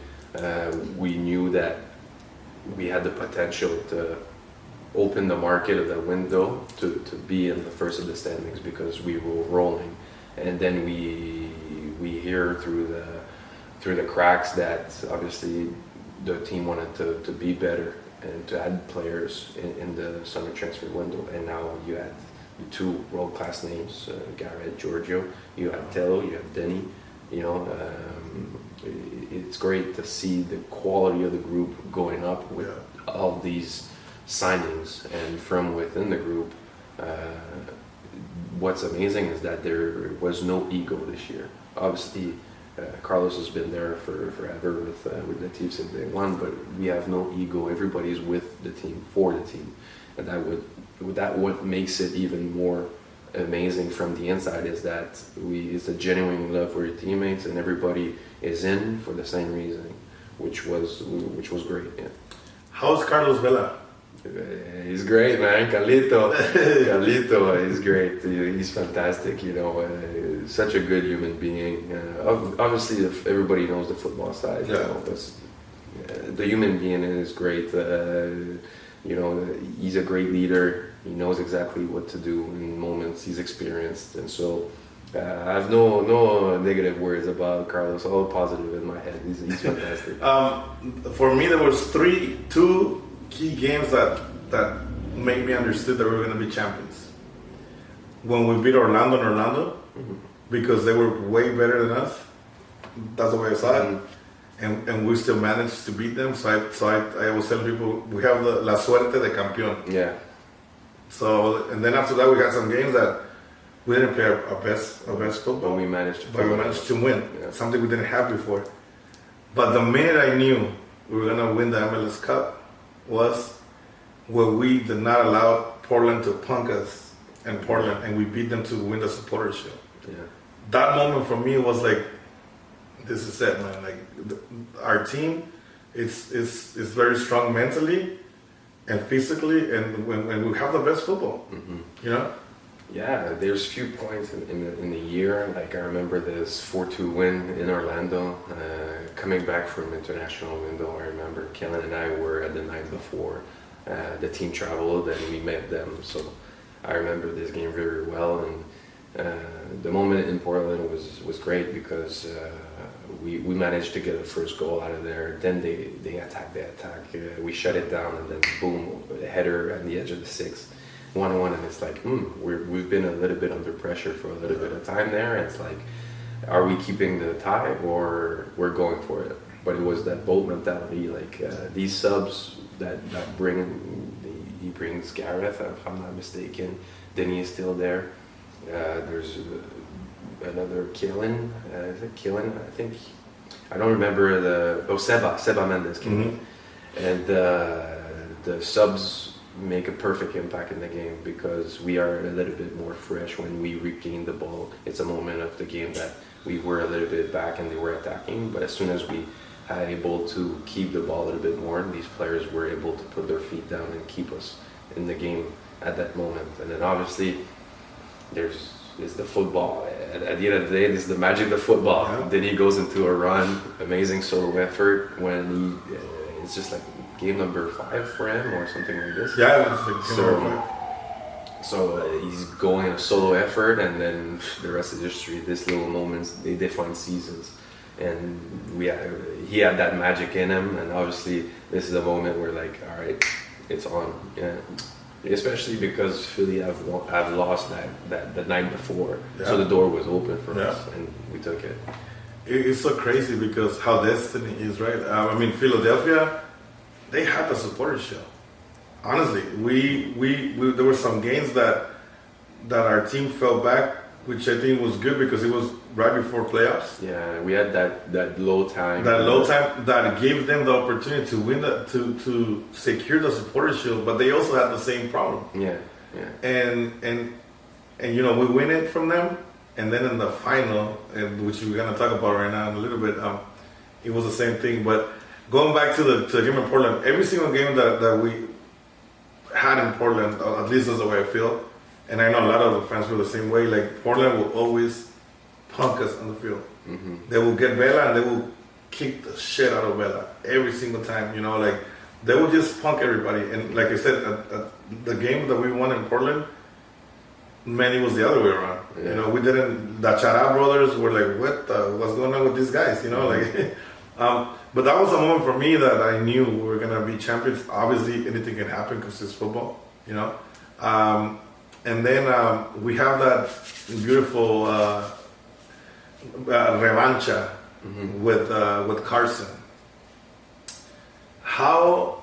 we knew that we had the potential to open the market of that window to be in the first of the standings, because we were rolling. And then we hear through the cracks that obviously the team wanted to be better and to add players in the summer transfer window. And now you had 2 world-class names, Garrett, Giorgio, you have Tello, you have Denny. You know, it's great to see the quality of the group going up with all these signings. And from within the group, what's amazing is that there was no ego this year. Obviously, Carlos has been there forever with Latif since day one, but we have no ego. Everybody's with the team, for the team, and that what makes it even more amazing from the inside is that it's a genuine love for your teammates, and everybody is in for the same reason, which was great. Yeah. How's Carlos Vela? He's great, man. Carlito is great. He's fantastic. You know, such a good human being. Obviously, everybody knows the football side. Yeah. You know, but the human being is great. You know, he's a great leader. He knows exactly what to do in moments. He's experienced, and so I have no negative words about Carlos. All positive in my head. He's fantastic. For me, there was two key games that made me understood that we were going to be champions. When we beat Orlando in Orlando, because they were way better than us. That's the way I saw it. And we still managed to beat them. So I was telling people, we have la suerte de campeón. Yeah. So, and then after that, we got some games that we didn't play our best football. But we managed to win. Yeah. Something we didn't have before. But the minute I knew we were going to win the MLS Cup was where we did not allow Portland to punk us in Portland, and we beat them to win the supporter shield. Yeah. That moment for me was like, this is it, man. Like our team, it's very strong mentally and physically, and when we have the best football, you know. Yeah, there's few points in the year. Like I remember this 4-2 win in Orlando, coming back from international window. I remember Kellen and I were at the night before. The team traveled and we met them. So I remember this game very well. And the moment in Portland was great because we managed to get a first goal out of there. Then they attack. We shut it down, and then boom, a header at the edge of the 6. 1-1, and it's like, we've been a little bit under pressure for a little bit of time there. It's like, are we keeping the tie or we're going for it? But it was that bold mentality, like these subs that he brings Gareth, if I'm not mistaken. Denny is still there. There's another Killen. Is it Killen? I think. I don't remember Seba Mendes came in. And the subs make a perfect impact in the game because we are a little bit more fresh when we regain the ball. It's a moment of the game that we were a little bit back and they were attacking, but as soon as we are able to keep the ball a little bit more, these players were able to put their feet down and keep us in the game at that moment. And then obviously there's the football. At the end of the day, this is the magic of football. Yeah. Then he goes into a run, amazing solo effort when it's just like game number 5 for him or something like this. Yeah, it was like game so he's going a solo effort, and then the rest is history. These little moments, they define seasons, and he had that magic in him. And obviously, this is a moment where like, all right, it's on. Yeah. Especially because Philly have lost that the night before, so the door was open for us, and we took it. It's so crazy because how destiny is, right? I mean, Philadelphia, they had the supporter shield. Honestly, we there were some games that our team fell back, which I think was good because it was right before playoffs. Yeah, we had that low time. That low time that gave them the opportunity to win to secure the supporter shield, but they also had the same problem. Yeah. And you know, we win it from them, and then in the final, which we're gonna talk about right now in a little bit, it was the same thing. But going back to the game in Portland, every single game that we had in Portland, at least that's the way I feel, and I know a lot of the fans feel the same way. Like Portland will always punk us on the field. They will get Vela and they will kick the shit out of Vela every single time. You know, like they will just punk everybody. And like I said, at the game that we won in Portland, man, it was the other way around. Yeah. You know, we didn't. The Chara brothers were like, what's going on with these guys? You know, like. But that was a moment for me that I knew we were gonna be champions. Obviously, anything can happen because it's football. You know. And then we have that beautiful revancha with Carson. How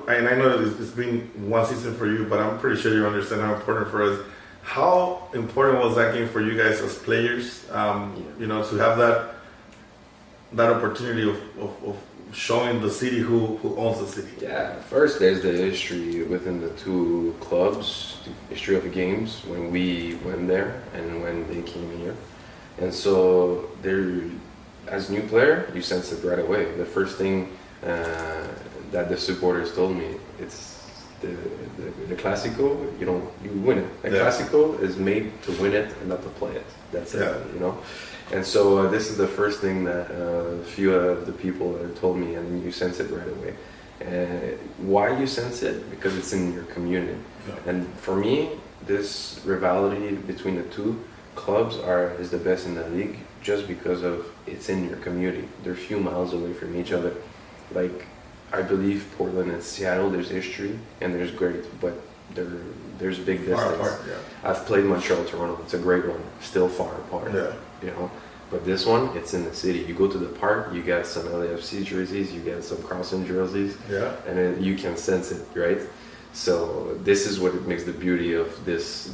and I know it's been one season for you, but I'm pretty sure you understand how important for us. How important was that game for you guys as players? You know, to have that opportunity of showing the city who owns the city. Yeah, first there's the history within the two clubs, the history of the games when we went there and when they came here. And so there, as new player, you sense it right away. The first thing that the supporters told me, it's the Clásico, you win it. The Clásico is made to win it and not to play it. That's it, And so this is the first thing that a few of the people told me, and you sense it right away. Why you sense it? Because it's in your community. Yeah. And for me, this rivalry between the two clubs is the best in the league, just because of it's in your community. They're a few miles away from each other. Like, I believe Portland and Seattle, there's history and there's great, but there's big distance. Apart, I've played Montreal, Toronto. It's a great one. Still far apart. Yeah. But this one, it's in the city. You go to the park, you get some LAFC jerseys, you get some Carlson jerseys, and you can sense it, right? So this is what it makes the beauty of this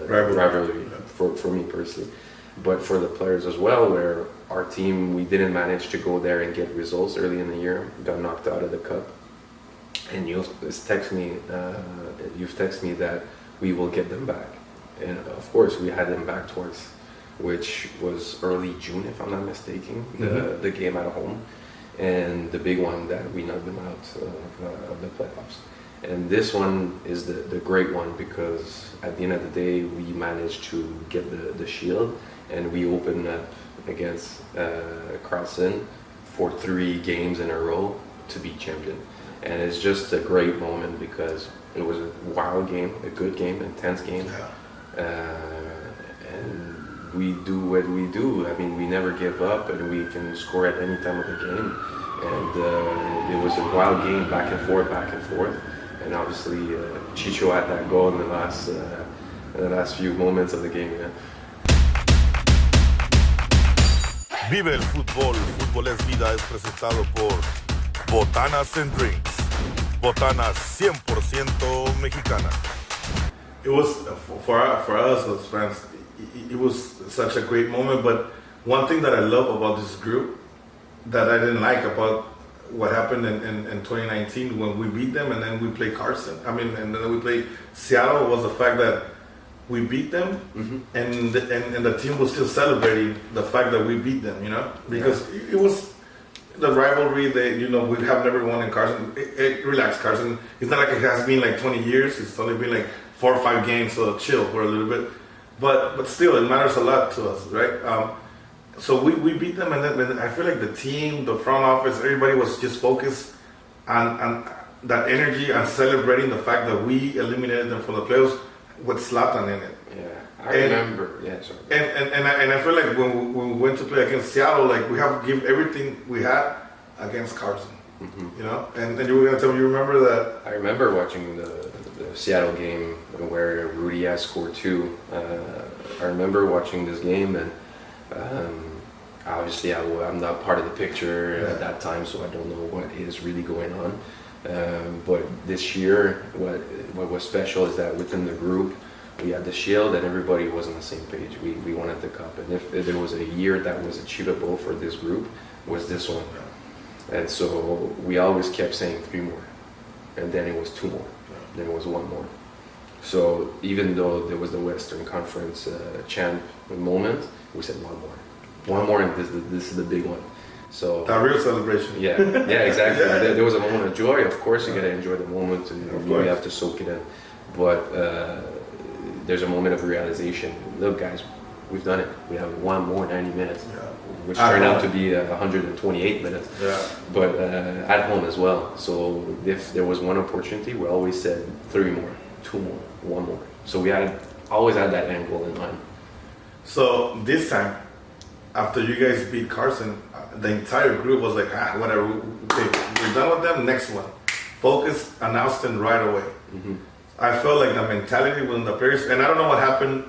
rivalry for me personally, but for the players as well. Where our team, we didn't manage to go there and get results early in the year, got knocked out of the cup, and you've texted me that we will get them back, and of course we had them back towards, which was early June, if I'm not mistaken, the game at home, and the big one that we knocked them out of the playoffs. And this one is the great one, because at the end of the day, we managed to get the shield, and we opened up against Carlson for 3 games in a row to be champion. And it's just a great moment, because it was a wild game, a good game, intense game. And we do what we do. I mean, we never give up, and we can score at any time of the game. And it was a wild game, back and forth. And obviously, Chicho had that goal in the last few moments of the game. Vive el fútbol, Fútbol es Vida es presentado por Botanas and Drinks. Botanas 100% mexicana. It was, for us as fans, it was such a great moment. But one thing that I love about this group that I didn't like about what happened in 2019 when we beat them and then we played Carson, and then we played Seattle, was the fact that we beat them, and the team was still celebrating the fact that we beat them, because it was the rivalry. We have never won in Carson. Relax, Carson. It's not like it has been like 20 years. It's only been like 4 or 5 games, so chill for a little bit. But still, it matters a lot to us, right? So we beat them, and then I feel like the team, the front office, everybody was just focused on that energy and celebrating the fact that we eliminated them from the playoffs with Zlatan in it. Yeah, I remember. Yeah, sorry. And I feel like when we went to play against Seattle, like we have to give everything we had against Carson. And you were gonna tell me you remember that? I remember watching the Seattle game where Rudy has scored 2. I remember watching this game, and obviously I'm not part of the picture at that time, so I don't know what is really going on. But this year, what was special is that within the group, we had the shield and everybody was on the same page. We wanted the cup, and if there was a year that was achievable for this group, was this one. And so we always kept saying 3 more, and then it was 2 more, then it was 1 more. So even though there was the Western Conference champ moment, we said 1 more, and this is the big one. So that real celebration. Yeah, exactly. There was a moment of joy. Of course, you gotta enjoy the moment, and you really have to soak it in. But there's a moment of realization. Look, guys, we've done it. We have 1 more 90 minutes, which turned out to be 128 minutes. But at home as well. So if there was one opportunity, we always said 3 more, 2 more, 1 more. So we always had that end goal in mind. So this time, after you guys beat Carson, the entire group was like, whatever, okay, we're done with them, next one. Focus, announced it right away. I felt like the mentality within the players, and I don't know what happened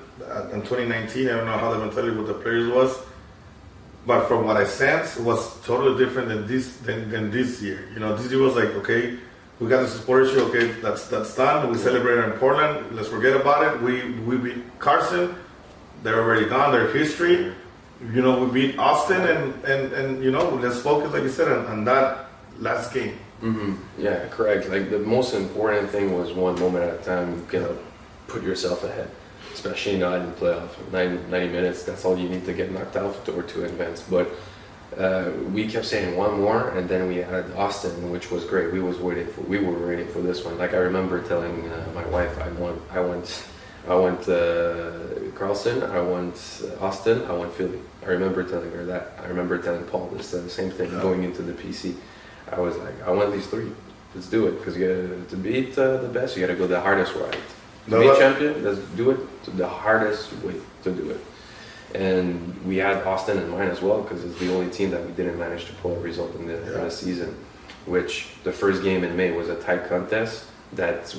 in 2019, I don't know how the mentality with the players was, but from what I sensed, it was totally different than this year. This year was like, okay, we got the support issue, okay, that's done, we celebrated in Portland, let's forget about it. We beat Carson, they're already gone, they're history. you know, we beat Austin, and you know, let's focus, like you said, on that last game. Mm-hmm. Yeah, correct. Like the most important thing was one moment at a time. You know, put yourself ahead, especially not in playoff. 90 minutes. That's all you need to get knocked out or to advance. But we kept saying one more, and then we had Austin, which was great. We were waiting for this one. Like I remember telling my wife, I want Carlson, I want Austin, I want Philly. I remember telling her that. I remember telling Paul this the same thing going into the PC. I was like, I want these three. Let's do it, because to beat the best, you got to go the hardest way. To be champion, let's do it the hardest way to do it. And we had Austin in mind as well, because it's the only team that we didn't manage to pull a result in the season. Which the first game in May was a tight contest that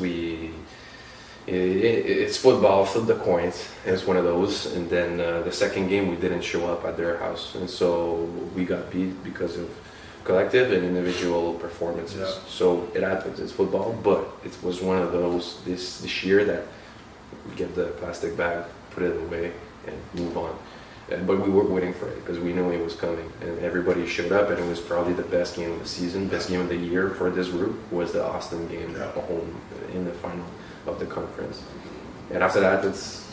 it's football, flip the coins. It's one of those. And then the second game we didn't show up at their house, and so we got beat because of collective and individual performances. Yeah. So it happens. It's football, but it was one of those this year that we get the plastic bag, put it away, and move on. But we were waiting for it because we knew it was coming, and everybody showed up, and it was probably the best game of the season, best game of the year for this group was the Austin game at home in the final of the conference. And after that, this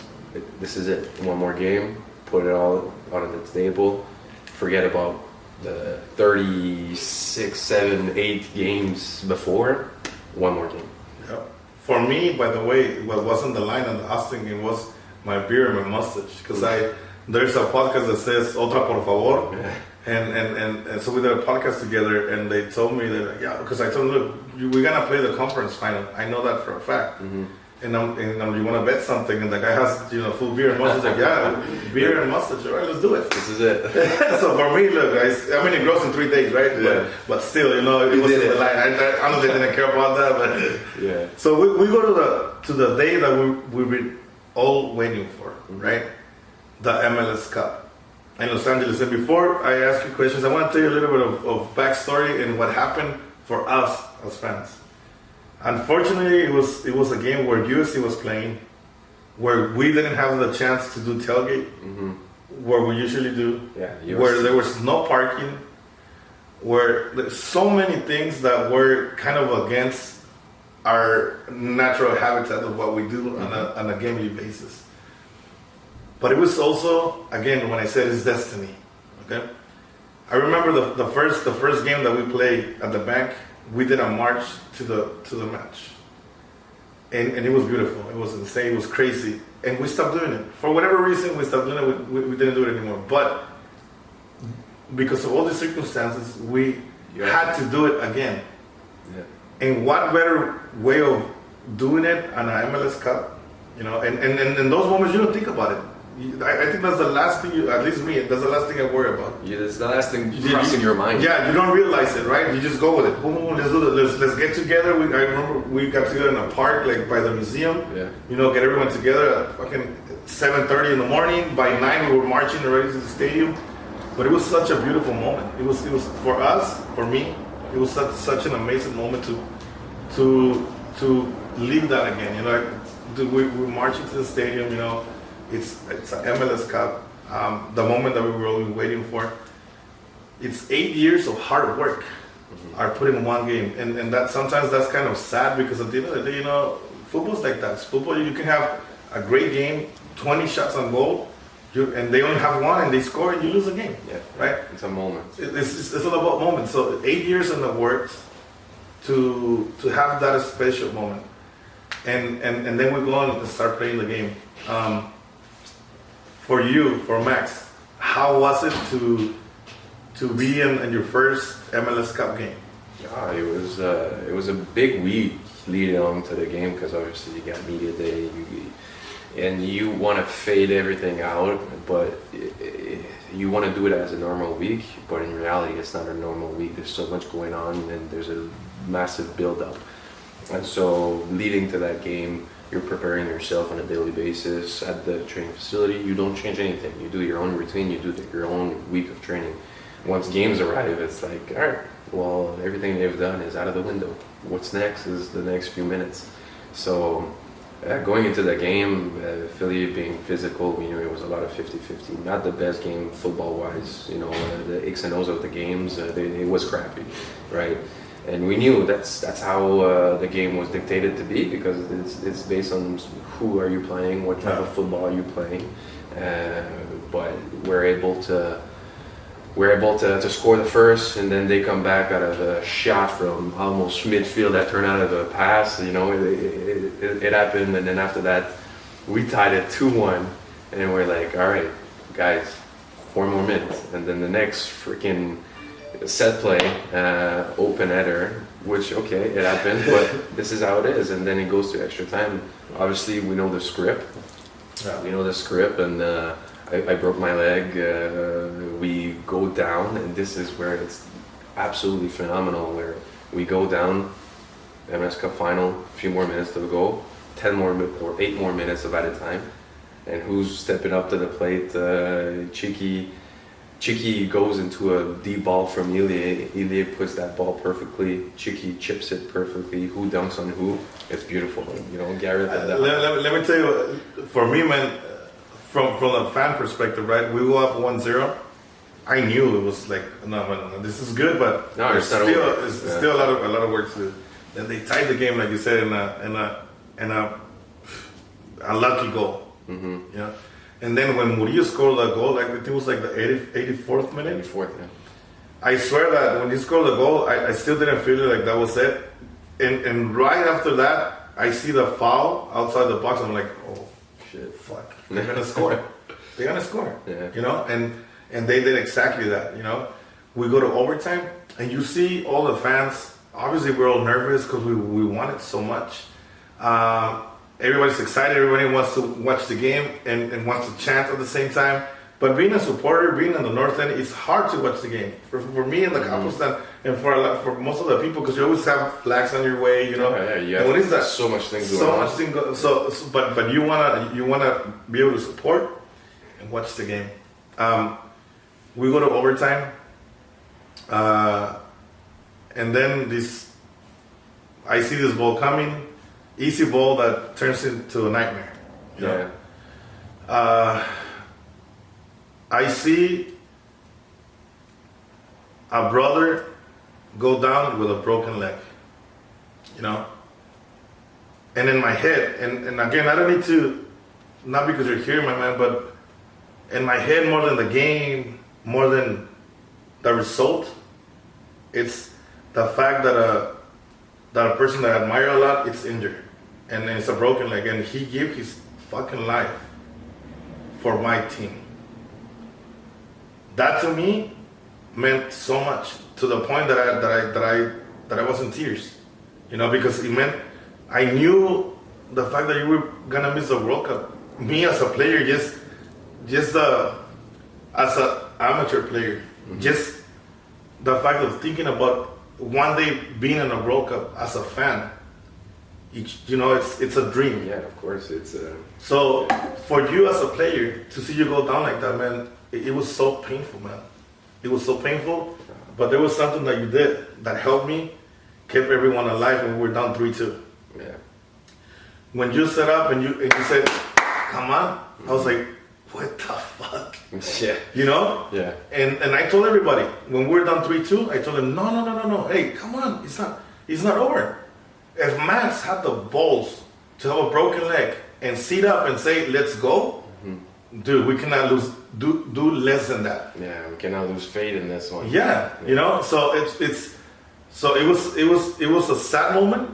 is it. One more game, put it all on the table, forget about the 36, 7, 8 games before, one more game. Yeah. For me, by the way, what wasn't the line on the Austin game was my beer and my mustache, because there's a podcast that says "Otra por favor," and so we did a podcast together, and they told me that because I told them, look, we're gonna play the conference final. I know that for a fact. Mm-hmm. And you want to bet something, and the guy has full beer and mustache. Like, beer and mustache. All right, let's do it. This is it. So for me, look, I mean, it grows in 3 days, right? Yeah. But still, it wasn't the line. I honestly didn't care about that, but yeah. So we go to the day that we've been all waiting for, right? The MLS Cup in Los Angeles. And before I ask you questions, I want to tell you a little bit of backstory and what happened for us as fans. Unfortunately, it was a game where USC was playing, where we didn't have the chance to do tailgate, where we usually do, where there was no parking, where there's so many things that were kind of against our natural habitat of what we do on a daily basis. But it was also, again, when I said it's destiny, okay? I remember the first game that we played at the bank. We did a march to the match, and it was beautiful. It was insane. It was crazy, and we stopped doing it for whatever reason. We stopped doing it. We didn't do it anymore. But because of all the circumstances, we had to do it again. Yeah. And what better way of doing it on an MLS Cup, And in those moments, you don't think about it. I think that's the last thing at least me, that's the last thing I worry about. Yeah, that's the last thing crossing your mind. Yeah, you don't realize it, right? You just go with it. Boom, boom, let's do it. Let's get together. I remember we got together in a park, like by the museum. Yeah. Get everyone together at fucking 7:30 in the morning. By 9 we were marching already to the stadium. But it was such a beautiful moment. It was for us, for me, it was such an amazing moment to live that again. We're marching to the stadium, It's an MLS Cup, the moment that we were all waiting for. It's 8 years of hard work are put in one game, and that sometimes that's kind of sad because at the end of the day, football's like that. Football, you can have a great game, 20 shots on goal, and they only have one, and they score, and you lose the game. Yeah, right. It's a moment. It's all about moments. So 8 years in the works to have that special moment, and then we go on and start playing the game. For you, for Max, how was it to be in your first MLS Cup game? Yeah, it was a big week leading on to the game because obviously you got media day, and you want to fade everything out, but you want to do it as a normal week. But in reality, it's not a normal week. There's so much going on, and there's a massive build-up. And so leading to that game, you're preparing yourself on a daily basis at the training facility. You don't change anything. You do your own routine. You do your own week of training. Once games arrive, it's like, all right, well, everything they've done is out of the window. What's next is the next few minutes. So Going into the game, Philly being physical, we knew it was a lot of 50-50. Not the best game football-wise. You know, the X and O's of the games, it was crappy, right? And we knew that's how the game was dictated to be, because it's based on who are you playing, what type of football are you playing. But we're able to score the first, and then they come back out of a shot from almost midfield that turned out of a pass. You know, it happened, and then after that, we tied it 2-1, and we're like, all right, guys, 4 more minutes, and then the next freaking set play, open header, which, okay, it happened, but this is how it is, and then it goes to extra time. Obviously, we know the script. Yeah. We know the script, and I broke my leg. We go down, and this is where it's absolutely phenomenal, where we go down, MLS Cup final, a few more minutes to go, 8 more minutes of added time, and who's stepping up to the plate? Chicky goes into a deep ball from Ilie. Ilie puts that ball perfectly. Chicky chips it perfectly. Who dunks on who? It's beautiful. You know, Garrett. Let me tell you, for me, man, from a fan perspective, right? We go up 1-0. I knew it was like, no, this is good, but no, it's still a lot of work to do. Then they tied the game, like you said, in a lucky goal. Mm-hmm. You know? And then when Murillo scored the goal, like I think it was like the 84th minute. 84th, yeah. I swear that when he scored the goal, I still didn't feel it like that was it. And right after that, I see the foul outside the box. I'm like, oh shit, fuck, they're gonna score. They're gonna score. Yeah. You know, and they did exactly that. You know, we go to overtime, and you see all the fans. Obviously, we're all nervous because we want it so much. Everybody's excited. Everybody wants to watch the game and wants to chant at the same time. But being a supporter, being on the north end, it's hard to watch the game. For me in the Capo stand, and for most of the people, because you always have flags on your way, you know. Yeah. And what is that? So much things going on. But you wanna be able to support and watch the game. We go to overtime, and then I see this ball coming. Easy ball that turns into a nightmare. You know? I see a brother go down with a broken leg. You know? And in my head, and again, I don't need to, not because you're here, my man, but in my head, more than the game, more than the result, it's the fact that a person that I admire a lot, it's injured. And it's a broken leg, and he gave his fucking life for my team. That to me meant so much, to the point that I was in tears, you know, because it meant I knew the fact that you were gonna miss the World Cup. Me as a player, just as an amateur player, just the fact of thinking about one day being in a World Cup as a fan. You know, it's a dream. Yeah, of course, it's. So for you as a player to see you go down like that, man, it was so painful, man. It was so painful, but there was something that you did that helped me, kept everyone alive, and we were down 3-2. Yeah. When you set up and you said, "Come on," I was like, "What the fuck?" Yeah. You know? Yeah. And I told everybody when we were down 3-2, I told them, no. Hey, come on, it's not over. If Max had the balls to have a broken leg and sit up and say, "Let's go," dude, we cannot do less than that. Yeah, we cannot lose faith in this one. Yeah, you know. So it was a sad moment,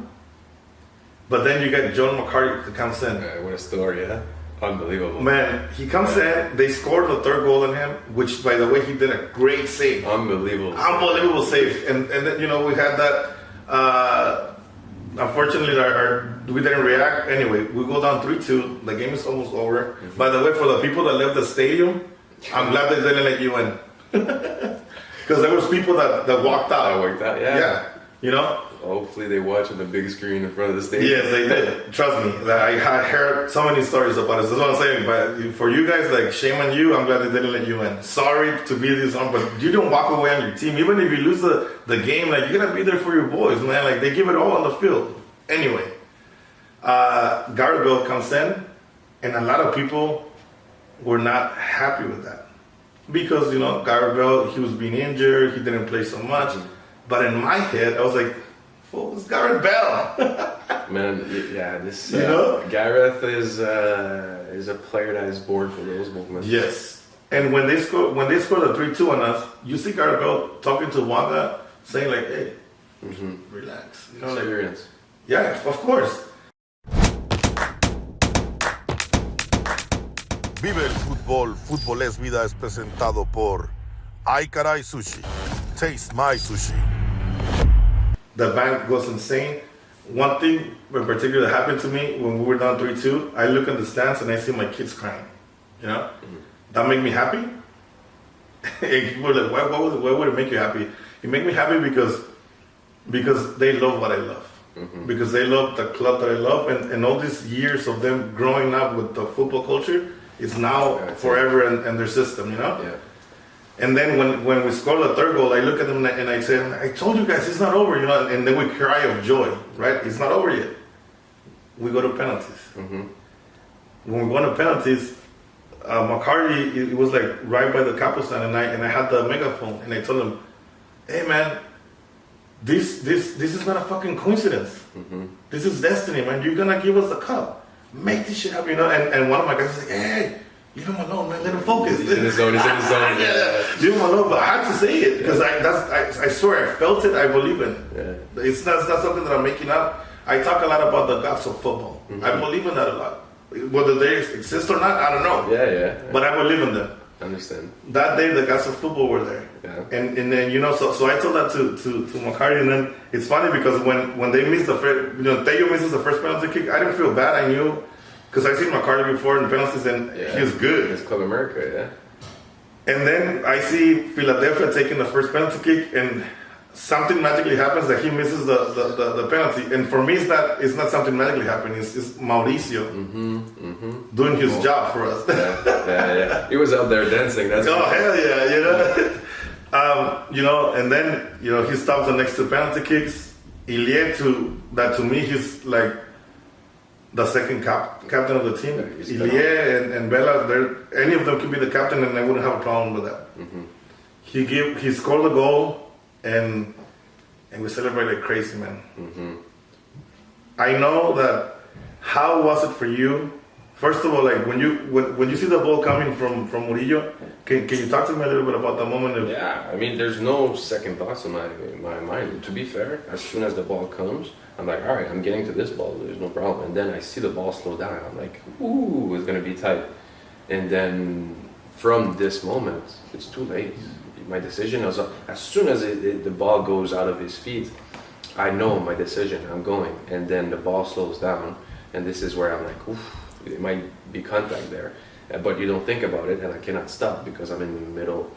but then you get John McCarty who comes in. What a story, huh? Unbelievable. Man, he comes in. They scored the third goal on him, which, by the way, he did a great save. Unbelievable save. And then, you know, we had that. Unfortunately, we didn't react. Anyway, we go down 3-2. The game is almost over. By the way, for the people that left the stadium, I'm glad they didn't let you in. Because there was people that walked out. Yeah. Yeah, you know? Hopefully they watch on the big screen in front of the stadium. Yes, they did. Trust me. I heard so many stories about it. That's what I'm saying. But for you guys, like, shame on you. I'm glad they didn't let you in. Sorry to be this on, but you don't walk away on your team. Even if you lose the game, like, you gotta be there for your boys, man. Like, they give it all on the field. Anyway, Garrett Bell comes in, and a lot of people were not happy with that because Garrett Bell, he was being injured, he didn't play so much. But in my head, I was like, "Fool, it's Garrett Bell." Man, yeah, this Gareth is a player that is born for those moments. Yes, and when they scored the 3-2 on us, you see Garrett Bell talking to Wanda, saying like, "Hey, relax." Experience. Yeah, of course. Vive el fútbol, Fútbol es Vida es presentado por Ay Caray Sushi. Taste my sushi. The band goes insane. One thing in particular that happened to me when we were down 3-2, I look in the stands and I see my kids crying. That made me happy. And people were like, why would it make you happy? It made me happy because they love what I love. Because they love the club that I love, and all these years of them growing up with the football culture is now forever in their system, Yeah. And then when we score the third goal, I look at them and I say, "I told you guys, it's not over," and then we cry of joy, right? It's not over yet. We go to penalties. When we go to penalties, McCarty, it was like right by the Capo stand, and I had the megaphone, and I told him, "Hey man, this is not a fucking coincidence. This is destiny, man. You're gonna give us the cup. Make this shit happen," And one of my guys was like, "Hey, leave him alone, man. Let him focus." He's in his zone. Yeah. Leave him alone. But I had to say it because I swear I felt it. I believe in it. Yeah. It's not something that I'm making up. I talk a lot about the gods of football. I believe in that a lot. Whether they exist or not, I don't know. Yeah. But I believe in them. Understand. That day, the guys of football were there. Yeah. And then so I told that to McCarty, and then it's funny because when they missed the first, Theo misses the first penalty kick, I didn't feel bad. I knew. Because I've seen McCarty before in penalties, and he was good. It's Club America, yeah. And then I see Philadelphia taking the first penalty kick, and something magically happens that he misses the penalty. And for me, it's not something magically happening. It's Mauricio doing his job for us. Yeah. He was out there dancing. That's hell yeah, And then he stops the next two penalty kicks. Ilie, to me, he's like the second captain of the team. Ilie and Bella, any of them could be the captain, and I wouldn't have a problem with that. He scored the goal, and we celebrated like crazy, man. I know that. How was it for you? First of all, like when you see the ball coming from Murillo, can you talk to me a little bit about the moment? Yeah, I mean, there's no second thoughts in my mind. To be fair, as soon as the ball comes, I'm like, all right, I'm getting to this ball. There's no problem. And then I see the ball slow down. I'm like, ooh, it's gonna be tight. And then from this moment, it's too late. My decision was as soon as the ball goes out of his feet, I know my decision. I'm going, and then the ball slows down, and this is where I'm like, oof. It might be contact there, but you don't think about it, and I cannot stop because I'm in the middle.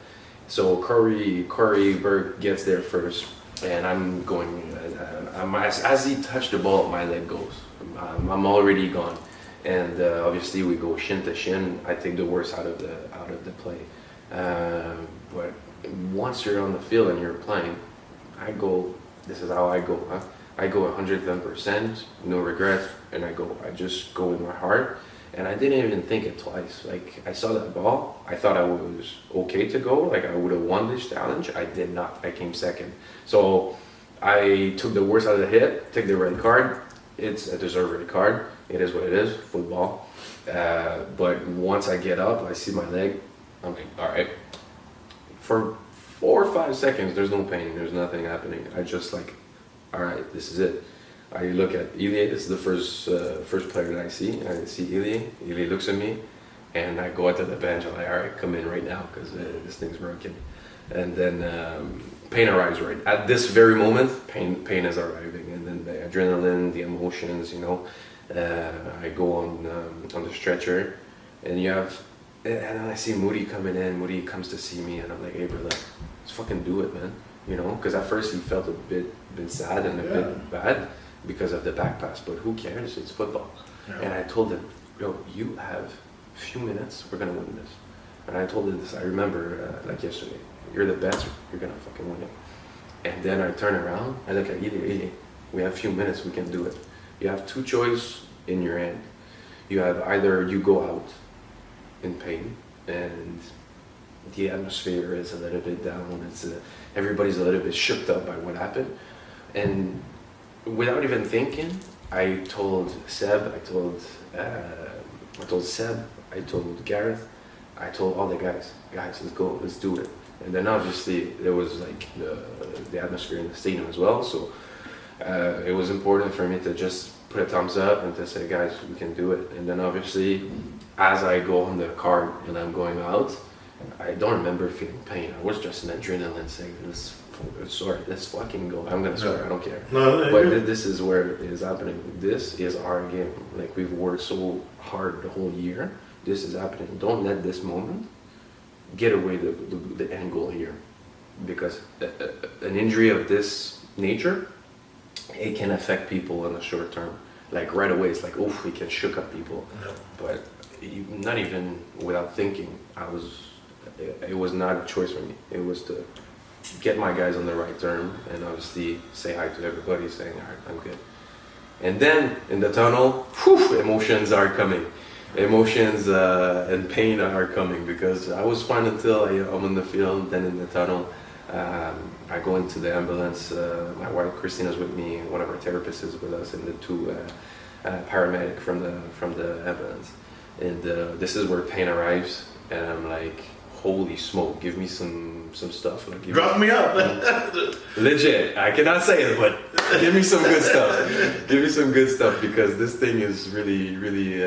So Corey Berg gets there first, and I'm going. As he touched the ball, my leg goes. I'm already gone, and obviously we go shin to shin. I take the worst out of the play, but once you're on the field and you're playing, I go. This is how I go. I go 110%, no regrets, and I just go with my heart, and I didn't even think it twice. Like, I saw that ball, I thought I was okay to go, like I would have won this challenge. I did not, I came second. So I took the worst out of the hit, took the red card. It's a deserved red card, it is what it is, football. But once I get up, I see my leg, I'm like, all right. For 4 or 5 seconds, there's no pain, there's nothing happening. I just like, all right, this is it. I look at Ilie. This is the first player that I see. I see Ilie. Ilie looks at me, and I go out to the bench. I'm like, all right, come in right now because this thing's broken. And then pain arrives right at this very moment. Pain is arriving, and then the adrenaline, the emotions. I go on the stretcher, and and I see Moody coming in. Moody comes to see me, and I'm like, hey, brother, let's fucking do it, man. Because at first he felt a bit sad and a bit bad because of the back pass, but who cares? It's football. Yeah. And I told him, yo, you have a few minutes, we're gonna win this. And I told him this, I remember like yesterday, you're the best, you're gonna fucking win it. And then I turn around, I look at Ilie, we have a few minutes, we can do it. You have two choices in your hand. You have either you go out in pain and the atmosphere is a little bit down. Everybody's a little bit shook up by what happened, and without even thinking, I told Seb, I told Gareth, I told all the guys, let's go, let's do it. And then obviously there was like the atmosphere in the stadium as well, so it was important for me to just put a thumbs up and to say, guys, we can do it. And then obviously, as I go on the card and I'm going out, I don't remember feeling pain. I was just an adrenaline saying, let's fucking go. I'm gonna swear, I don't care. But this is where it is happening. This is our game. Like, we've worked so hard the whole year. This is happening. Don't let this moment get away the end goal here, because an injury of this nature, it can affect people in the short term. Like right away, it's like, oof, we can shook up people. Yeah. But not even without thinking, it was not a choice for me. It was to get my guys on the right term and obviously say hi to everybody, saying, all right, I'm good. And then in the tunnel, whew, emotions are coming. Emotions and pain are coming, because I was fine until I'm in the field. Then in the tunnel, I go into the ambulance. My wife Christina's with me. One of our therapists is with us, and the two paramedic from the ambulance. And this is where pain arrives, and I'm like, holy smoke! Give me some stuff. Like, drop me up. Legit. I cannot say it, but give me some good stuff. Give me some good stuff, because this thing is really, really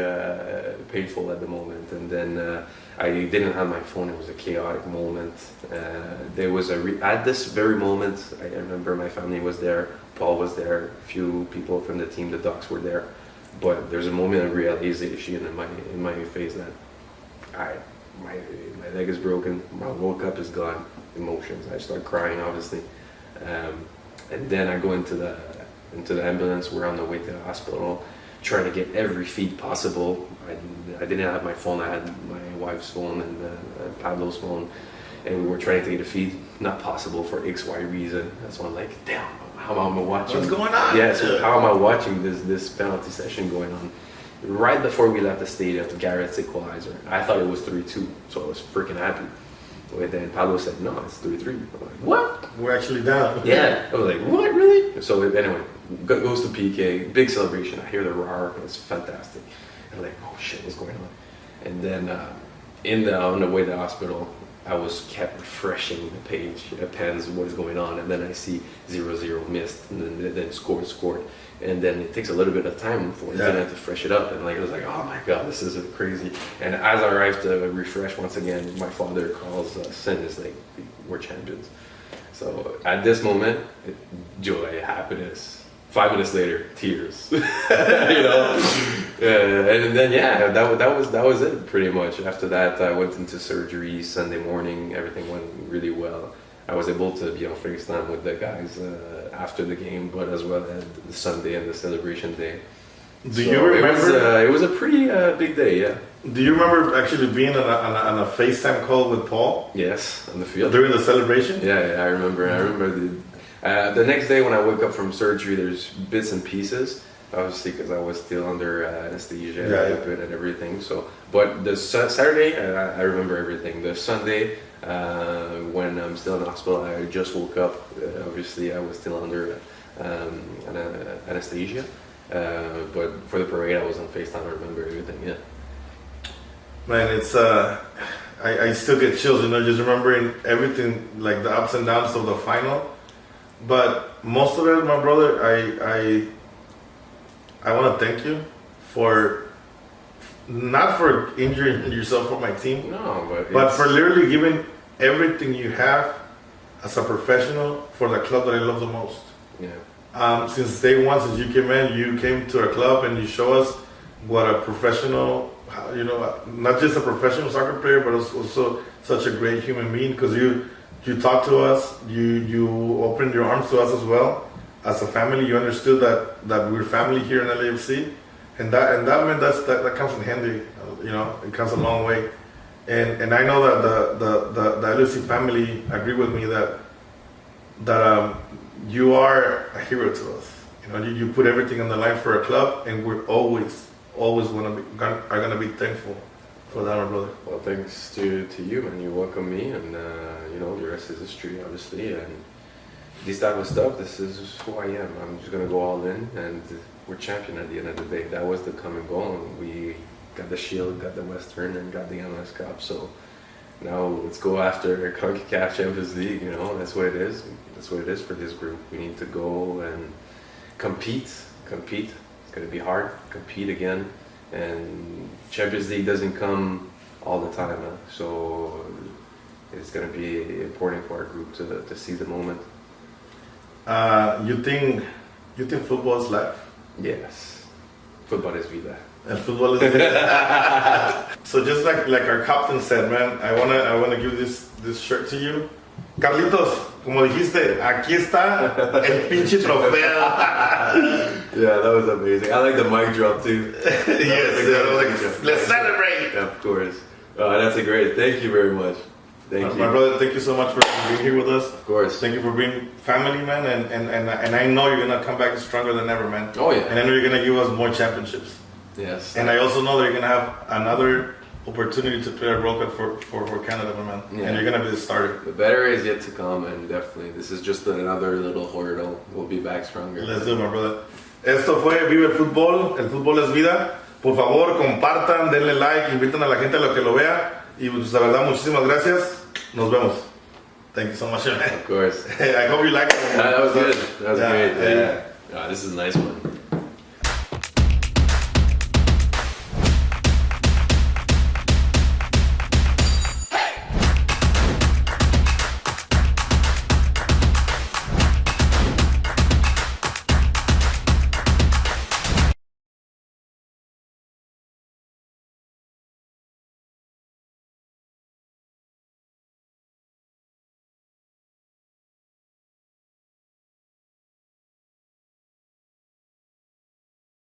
painful at the moment. And then I didn't have my phone. It was a chaotic moment. There was at this very moment, I remember my family was there. Paul was there. A few people from the team, the docs, were there. But there's a moment of realization in my face that my leg is broken, my World Cup is gone, emotions. I start crying, obviously. And then I go into the ambulance. We're on the way to the hospital, trying to get every feed possible. I didn't have my phone. I had my wife's phone and Pablo's phone, and we were trying to get a feed. Not possible for XY reason. That's why I'm like, damn, how am I watching? What's going on? Yeah, so how am I watching this penalty session going on? Right before we left the stadium, Garrett's equalizer. I thought it was 3-2, so I was freaking happy. But then Pablo said, no, it's 3-3. I'm like, what? We're actually down. Yeah. I was like, what, really? So anyway, goes to PK, big celebration. I hear the roar, it's fantastic. And I'm like, oh shit, what's going on? And then on the way to the hospital, I was kept refreshing the page, pens, what is going on, and then I see 0-0 missed, and then scored. And then it takes a little bit of time for the internet to fresh it up, and like I was like, oh my god, this is crazy. And as I arrived to refresh once again, my father calls us and is like, we're champions. So at this moment, joy, happiness. 5 minutes later, tears. You know, and then that was it pretty much. After that, I went into surgery Sunday morning. Everything went really well. I was able to be on FaceTime with the guys after the game, but as well as the Sunday and the celebration day. Do you remember? It was a pretty big day, yeah. Do you remember actually being on a FaceTime call with Paul? Yes, on the field. During the celebration? Yeah, I remember. I remember the next day when I woke up from surgery, there's bits and pieces, obviously, because I was still under anesthesia and everything. So, but the Saturday, I remember everything. The Sunday, when I'm still in the hospital, I just woke up. Obviously, I was still under anesthesia. But for the parade, I was on FaceTime. I remember everything. Yeah. Man, it's I still get chills, you know, just remembering everything, like the ups and downs of the final. But most of it, my brother, I want to thank you for not for injuring yourself for my team, but for literally giving everything you have as a professional for the club that I love the most. Yeah. Since day one, since you came to our club and you show us what a professional, you know, not just a professional soccer player, but also such a great human being, because you talked to us, you opened your arms to us as well. As a family, you understood that we're family here in LAFC, and that meant that comes in handy. You know, it comes a long way. And I know that the LAFC family agree with me that you are a hero to us. You know, you put everything on the line for a club, and we're always always are gonna be thankful for that, my brother. Well, thanks to you, man. You welcome me, and the rest is history, obviously. And this type of stuff, this is who I am. I'm just gonna go all in, and we're champion at the end of the day. That was the common goal, and we got the Shield, got the Western, and got the MLS Cup. So now let's go after CONCACAF Champions League. That's what it is. That's what it is for this group. We need to go and compete. It's gonna be hard. Compete again. And Champions League doesn't come all the time, so it's going to be important for our group to see the moment. You think football is life? Yes, football is vida. And football is So just like our captain said, man, I wanna give this shirt to you. Carlitos, como dijiste, aquí está el pinche trofeo. Yeah, that was amazing. I like the mic drop too. Yes, let's celebrate. Yeah, of course. That's a great. Thank you very much. Thank you, my brother. Thank you so much for being here with us. Of course. Thank you for being family, man. And I know you're gonna come back stronger than ever, man. Oh yeah. And I know you're gonna give us more championships. Yes. And I also know that you're gonna have another opportunity to play a World Cup for Canada, man. Yeah. And you're gonna be the starter. The better is yet to come, and definitely this is just another little hurdle. We'll be back stronger. Let's do it, my brother. Esto fue Vive el fútbol es vida. Por favor, compartan, denle like, inviten a la gente a lo que lo vea. Y pues la verdad, muchísimas gracias. Nos vemos. Thank you so much, man. Of course. I hope you liked it. That was good. That was great. Yeah. Yeah. This is a nice one.